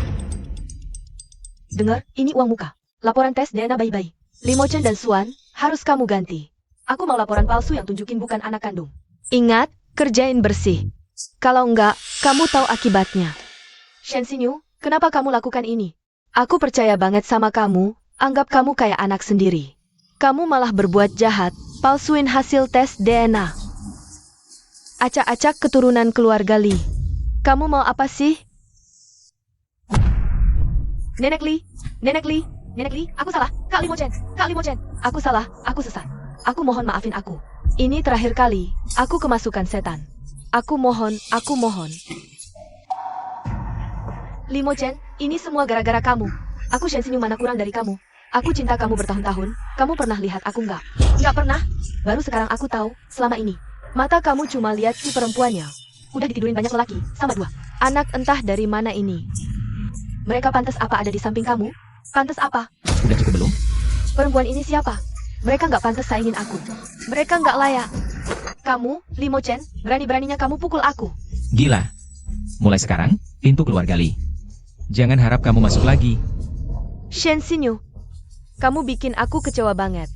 Dengar, ini uang muka. Laporan tes DNA bayi-bayi. Limo Chen dan Suan, harus kamu ganti. Aku mau laporan palsu yang tunjukin bukan anak kandung. Ingat, kerjain bersih. Kalau enggak, kamu tahu akibatnya. Shen Xinyu, kenapa kamu lakukan ini? Aku percaya banget sama kamu, anggap kamu kayak anak sendiri. Kamu malah berbuat jahat, palsuin hasil tes DNA. Acak-acak keturunan keluarga Li. Kamu mau apa sih? Nenek Li, aku salah. Kak Limo Chen, aku salah, aku sesat. Aku mohon maafin aku. Ini terakhir kali, aku kemasukan setan. Aku mohon. Limo Chen, ini semua gara-gara kamu. Aku Shen Xinyu mana kurang dari kamu. Aku cinta kamu bertahun-tahun. Kamu pernah lihat aku nggak? Nggak pernah. Baru sekarang aku tahu, selama ini. Mata kamu cuma lihat si perempuannya. Udah ditidurin banyak lelaki, sama 2 anak entah dari mana ini. Mereka pantas apa ada di samping kamu? Pantas apa? Udah cukup belum? Perempuan ini siapa? Mereka nggak pantas saingin aku. Mereka nggak layak. Kamu, Limo Chen, berani-beraninya kamu pukul aku. Gila. Mulai sekarang, pintu keluarga Li. Jangan harap kamu masuk lagi. Shen Xinyu, kamu bikin aku kecewa banget.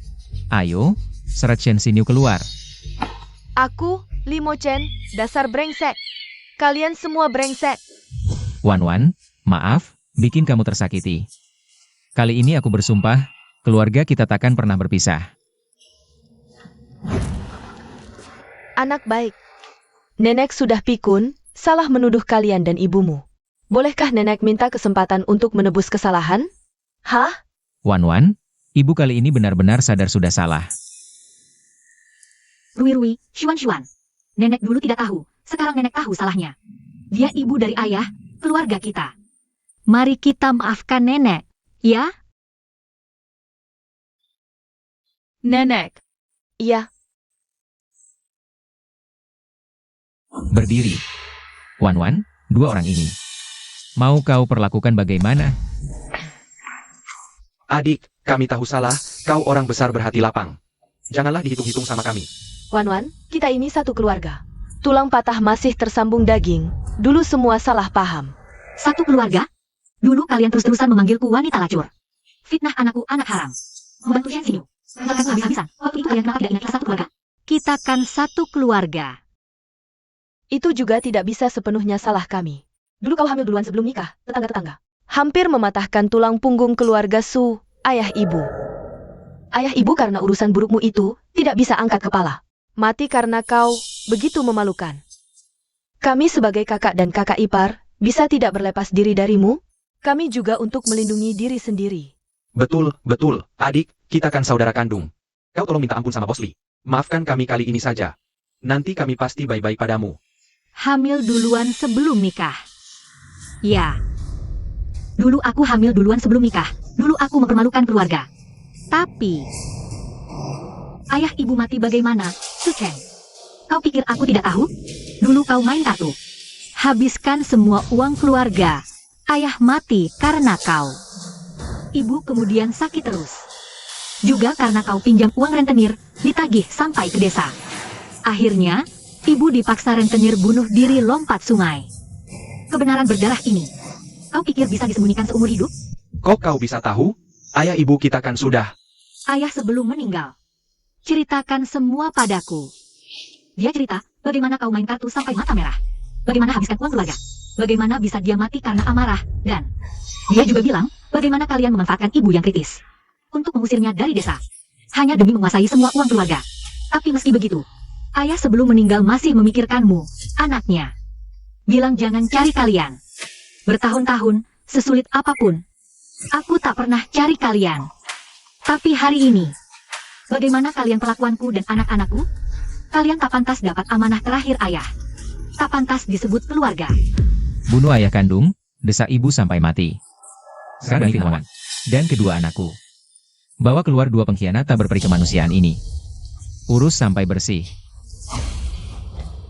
Ayo, seret Shen Xinyu keluar. Aku, Limo Chen, dasar brengsek. Kalian semua brengsek. Wan, maaf, bikin kamu tersakiti. Kali ini aku bersumpah, keluarga kita takkan pernah berpisah. Anak baik. Nenek sudah pikun, salah menuduh kalian dan ibumu. Bolehkah nenek minta kesempatan untuk menebus kesalahan? Hah? Wan, ibu kali ini benar-benar sadar sudah salah. Rui, Xuan. Nenek dulu tidak tahu, sekarang nenek tahu salahnya. Dia ibu dari ayah, keluarga kita. Mari kita maafkan nenek, ya? Nenek, Iya, Berdiri. Wan, 2 orang ini. Mau kau perlakukan bagaimana? Adik, kami tahu salah, kau orang besar berhati lapang. Janganlah dihitung-hitung sama kami. Wan, kita ini satu keluarga. Tulang patah masih tersambung daging. Dulu semua salah paham. Satu keluarga? Dulu kalian terus-terusan memanggilku wanita lacur. Fitnah anakku anak haram. Membantu Shen Xinyu. Mengaku habis-habisan. Waktu itu kalian kenapa tidak ingat satu keluarga? Kita kan satu keluarga. Itu juga tidak bisa sepenuhnya salah kami. Dulu kau hamil duluan sebelum nikah, tetangga-tetangga. Hampir mematahkan tulang punggung keluarga Su, ayah ibu. Ayah ibu karena urusan burukmu itu, tidak bisa angkat kepala. Mati karena kau, begitu memalukan. Kami sebagai kakak dan kakak ipar, bisa tidak berlepas diri darimu? Kami juga untuk melindungi diri sendiri. Betul, adik, kita kan saudara kandung. Kau tolong minta ampun sama Bos Li. Maafkan kami kali ini saja. Nanti kami pasti baik-baik padamu. Hamil duluan sebelum nikah. Ya. Dulu aku hamil duluan sebelum nikah. Dulu aku mempermalukan keluarga. Tapi ayah ibu mati bagaimana, Su Chen? Kau pikir aku tidak tahu? Dulu kau main kartu. Habiskan semua uang keluarga. Ayah mati karena kau. Ibu kemudian sakit terus. Juga karena kau pinjam uang rentenir, ditagih sampai ke desa. Akhirnya, ibu dipaksa rentenir bunuh diri lompat sungai. Kebenaran berdarah ini, kau pikir bisa disembunyikan seumur hidup? Kok kau bisa tahu? Ayah ibu kita kan sudah. Ayah sebelum meninggal, ceritakan semua padaku. Dia cerita, bagaimana kau main kartu sampai mata merah. Bagaimana habiskan uang keluarga. Bagaimana bisa dia mati karena amarah. Dan dia juga bilang, bagaimana kalian memanfaatkan ibu yang kritis untuk mengusirnya dari desa. Hanya demi menguasai semua uang keluarga. Tapi meski begitu, ayah sebelum meninggal masih memikirkanmu, anaknya. Bilang jangan cari kalian. Bertahun-tahun, sesulit apapun, aku tak pernah cari kalian. Tapi hari ini, bagaimana kalian perlakuanku dan anak-anakku? Kalian tak pantas dapat amanah terakhir ayah. Tak pantas disebut keluarga. Bunuh ayah kandung, desa ibu sampai mati. Sekarang ini Wan dan kedua anakku. Bawa keluar 2 pengkhianat tak berperi kemanusiaan ini. Urus sampai bersih.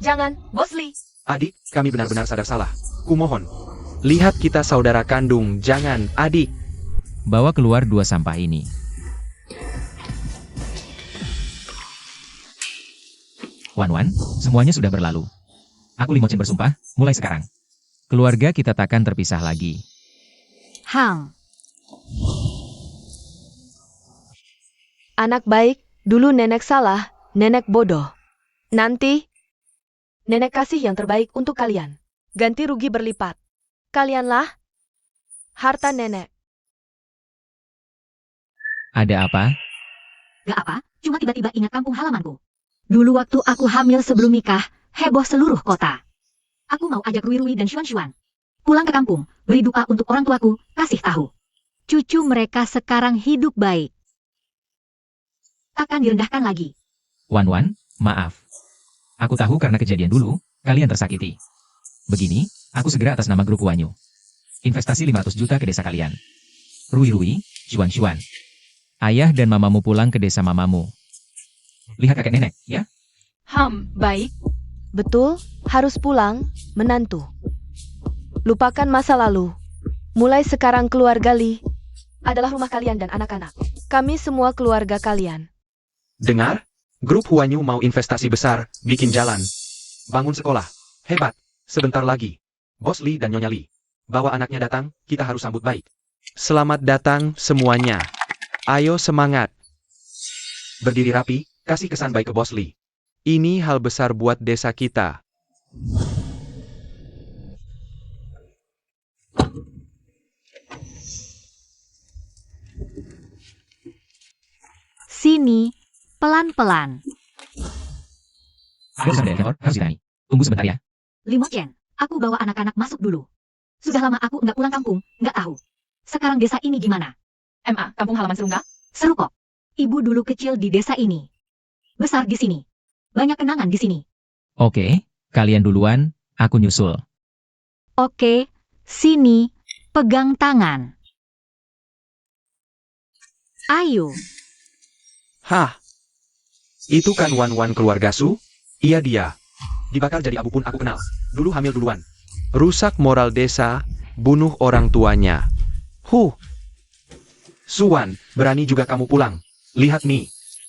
Jangan, Bos Li. Adik, kami benar-benar sadar salah. Kumohon. Lihat kita saudara kandung, jangan, adik. Bawa keluar 2 sampah ini. Wan, semuanya sudah berlalu. Aku Limochen bersumpah, mulai sekarang. Keluarga kita takkan terpisah lagi. Hang. Anak baik, dulu nenek salah, nenek bodoh. Nanti, nenek kasih yang terbaik untuk kalian. Ganti rugi berlipat. Kalianlah harta nenek. Ada apa? Gak apa, cuma tiba-tiba ingat kampung halamanku. Dulu waktu aku hamil sebelum nikah, heboh seluruh kota. Aku mau ajak Rui dan Xuan pulang ke kampung, beri duka untuk orang tuaku, kasih tahu. Cucu mereka sekarang hidup baik. Takkan direndahkan lagi. Wan, maaf. Aku tahu karena kejadian dulu, kalian tersakiti. Begini, aku segera atas nama grup Wanyu. Investasi 500 juta ke desa kalian. Rui, Xuan. Ayah dan mamamu pulang ke desa mamamu. Lihat kakek nenek, ya? Baik. Betul, harus pulang, menantu. Lupakan masa lalu. Mulai sekarang keluarga Li adalah rumah kalian dan anak-anak. Kami semua keluarga kalian. Dengar? Grup Huanyu mau investasi besar, bikin jalan. Bangun sekolah. Hebat. Sebentar lagi. Bos Li dan Nyonya Li. Bawa anaknya datang, kita harus sambut baik. Selamat datang semuanya. Ayo semangat. Berdiri rapi, kasih kesan baik ke Bos Li. Ini hal besar buat desa kita. Sini, pelan-pelan. Ada urusan dari kantor, harus ditangani. Tunggu sebentar ya. Limochen, aku bawa anak-anak masuk dulu. Sudah lama aku nggak pulang kampung, nggak tahu. Sekarang desa ini gimana? MA, kampung halaman seru nggak? Seru kok. Ibu dulu kecil di desa ini. Besar di sini. Banyak kenangan di sini. Oke, kalian duluan, aku nyusul. Oke, sini, pegang tangan. Ayo. Hah? Itu kan Wan keluarga Su? Iya dia. Dibakar jadi abu pun aku kenal. Dulu hamil duluan. Rusak moral desa, bunuh orang tuanya. Suwan, berani juga kamu pulang. Lihat nih.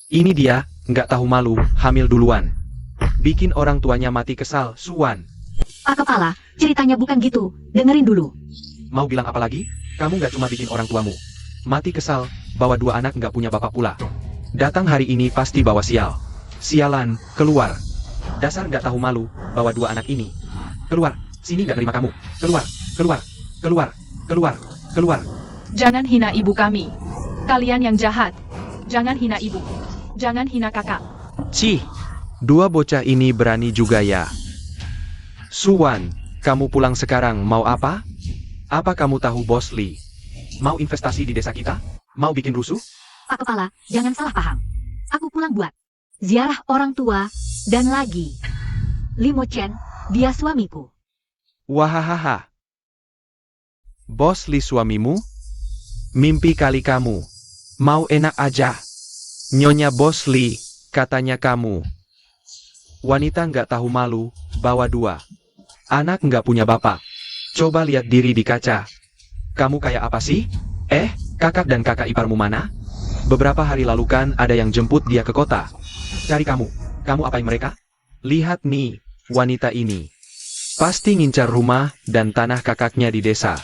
Ini dia, nggak tahu malu, hamil duluan. Bikin orang tuanya mati kesal, Suwan. Pak Kepala, ceritanya bukan gitu. Dengerin dulu. Mau bilang apa lagi? Kamu nggak cuma bikin orang tuamu mati kesal, bawa 2 anak nggak punya bapak pula. Datang hari ini pasti bawa sial. Sialan, keluar. Dasar nggak tahu malu, bawa 2 anak ini. Keluar, sini nggak terima kamu. Keluar. Jangan hina ibu kami. Kalian yang jahat. Jangan hina ibu. Jangan hina kakak. Cih, 2 bocah ini berani juga ya. Suwan, kamu pulang sekarang mau apa? Apa kamu tahu Bos Li? Mau investasi di desa kita? Mau bikin rusuh? Pak Kepala, jangan salah paham. Aku pulang buat ziarah orang tua, dan lagi. Limochen, dia suamiku. Wahahaha. Bos Li suamimu? Mimpi kali kamu. Mau enak aja. Nyonya Bos Li, katanya kamu. Wanita nggak tahu malu, bawa 2 anak nggak punya bapak. Coba lihat diri di kaca. Kamu kayak apa sih? Kakak dan kakak iparmu mana? Beberapa hari lalu kan ada yang jemput dia ke kota. Cari kamu. Kamu apain mereka? Lihat nih, wanita ini. Pasti ngincar rumah dan tanah kakaknya di desa.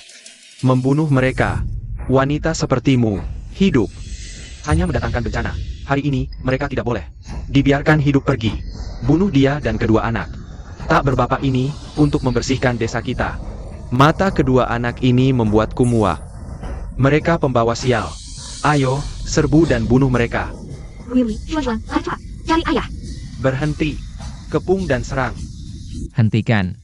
Membunuh mereka. Wanita sepertimu, hidup hanya mendatangkan bencana. Hari ini, mereka tidak boleh dibiarkan hidup pergi. Bunuh dia dan kedua anak. Tak berbapak ini, untuk membersihkan desa kita. Mata kedua anak ini membuatku muak. Mereka pembawa sial. Ayo, serbu dan bunuh mereka. Rui, Xuan, cepat, cari ayah. Berhenti. Kepung dan serang. Hentikan.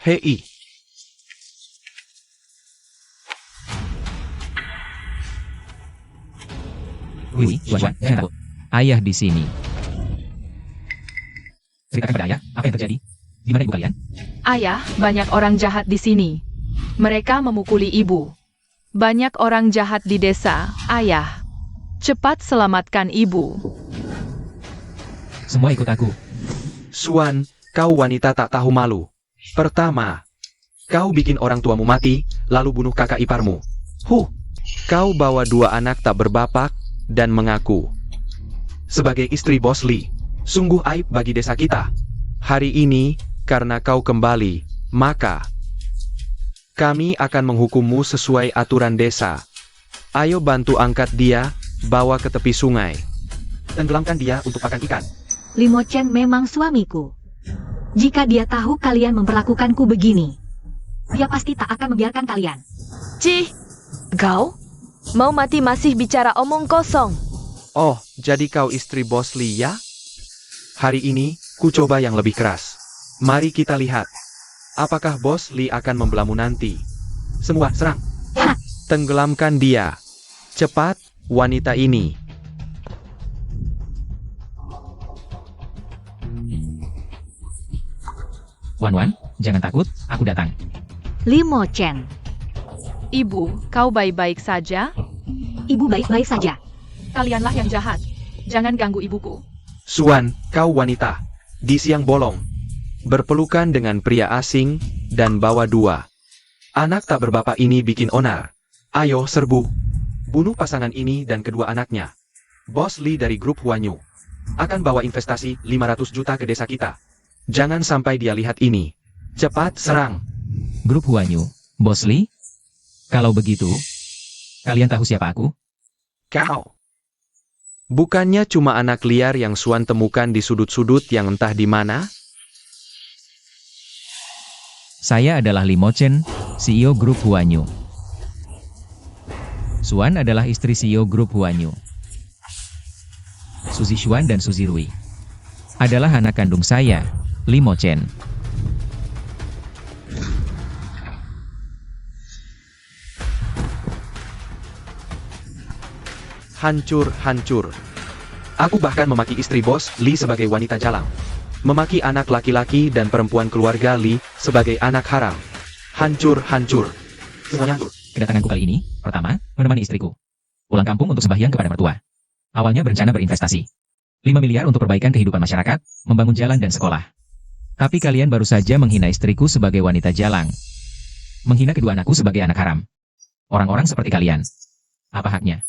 Hei. Rui, Xuan, jangan takut. Ayah di sini. Ceritakan pada ayah, apa yang terjadi? Di mana ibu kalian? Ayah, banyak orang jahat di sini. Mereka memukuli ibu. Banyak orang jahat di desa, ayah. Cepat selamatkan ibu. Semua ikut aku. Xuan, kau wanita tak tahu malu. Pertama, kau bikin orang tuamu mati, lalu bunuh kakak iparmu. Kau bawa 2 anak tak berbapak, dan mengaku sebagai istri Bos Lee. Sungguh aib bagi desa kita. Hari ini, karena kau kembali, maka kami akan menghukummu sesuai aturan desa. Ayo bantu angkat dia, bawa ke tepi sungai. Tenggelamkan dia untuk pakan ikan. Limo Chen memang suamiku. Jika dia tahu kalian memperlakukanku begini, dia pasti tak akan membiarkan kalian. Cih, kau? Mau mati masih bicara omong kosong. Oh, jadi kau istri Bos Lee ya? Hari ini, ku coba yang lebih keras. Mari kita lihat. Apakah Bos Lee akan membelamu nanti? Semua, serang. Hah. Tenggelamkan dia. Cepat, wanita ini. Wan, jangan takut, aku datang. Limo Chen, Ibu, kau baik-baik saja? ibu baik-baik saja. Kalianlah yang jahat. Jangan ganggu ibuku. Xuan, kau wanita. Di siang bolong. Berpelukan dengan pria asing, dan bawa 2 anak tak berbapak ini bikin onar. Ayo serbu. Bunuh pasangan ini dan kedua anaknya. Bos Lee dari grup Huanyu akan bawa investasi 500 juta ke desa kita. Jangan sampai dia lihat ini. Cepat serang. Grup Huanyu, Bos Lee? Kalau begitu, kalian tahu siapa aku? Kau. Bukannya cuma anak liar yang Xuan temukan di sudut-sudut yang entah di mana? Saya adalah Limo Chen, CEO grup Huanyu. Xuan adalah istri CEO grup Huanyu. Suzy Xuan dan Suzy Rui adalah anak kandung saya, Limo Chen. Hancur. Aku bahkan memaki istri Bos Lee sebagai wanita jalang. Memaki anak laki-laki dan perempuan keluarga Lee sebagai anak haram. Hancur. Semuanya hancur. Kedatanganku kali ini, pertama, menemani istriku pulang kampung untuk sembahyang kepada mertua. Awalnya berencana berinvestasi 5 miliar untuk perbaikan kehidupan masyarakat, membangun jalan dan sekolah. Tapi kalian baru saja menghina istriku sebagai wanita jalang. Menghina kedua anakku sebagai anak haram. Orang-orang seperti kalian, apa haknya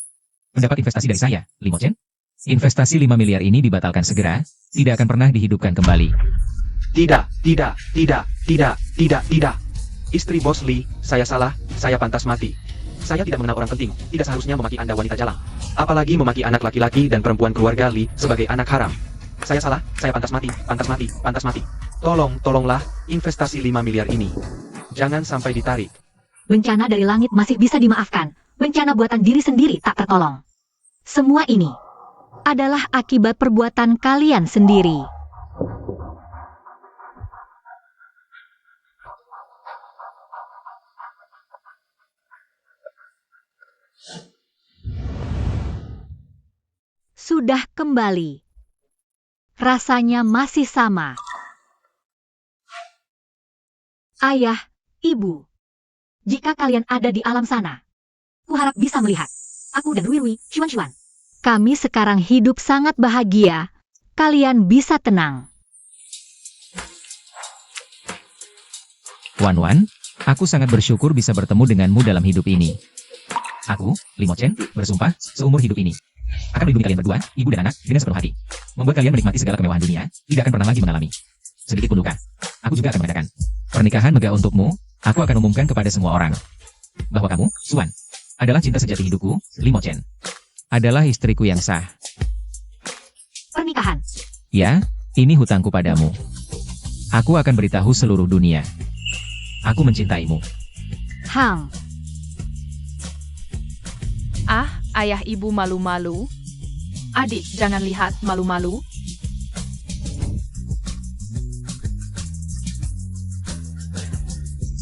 mendapat investasi dari saya, Limo Chen? Investasi 5 miliar ini dibatalkan segera, tidak akan pernah dihidupkan kembali. Tidak. Istri Bos Lee, saya salah, saya pantas mati. Saya tidak mengenal orang penting, tidak seharusnya memaki Anda wanita jalang. Apalagi memaki anak laki-laki dan perempuan keluarga Lee sebagai anak haram. Saya salah, saya pantas mati. Tolonglah, investasi 5 miliar ini. Jangan sampai ditarik. Bencana dari langit masih bisa dimaafkan. Bencana buatan diri sendiri tak tertolong. Semua ini adalah akibat perbuatan kalian sendiri. Sudah kembali. Rasanya masih sama. Ayah, ibu, jika kalian ada di alam sana, kuharap bisa melihat aku dan Rui Xuan. Kami sekarang hidup sangat bahagia. Kalian bisa tenang. Wan, aku sangat bersyukur bisa bertemu denganmu dalam hidup ini. Aku, Limo Chen, bersumpah, seumur hidup ini akan melindungi kalian berdua, ibu dan anak, dengan sepenuh hati. Membuat kalian menikmati segala kemewahan dunia, tidak akan pernah lagi mengalami sedikit pun luka. Aku juga akan mengadakan pernikahan megah untukmu. Aku akan umumkan kepada semua orang bahwa kamu, Xuan, adalah cinta sejati hidupku, Limo Chen. Adalah istriku yang sah. Pernikahan. Ya, ini hutangku padamu. Aku akan beritahu seluruh dunia. Aku mencintaimu. Hang. Ah, ayah ibu malu-malu. Adik, jangan lihat malu-malu.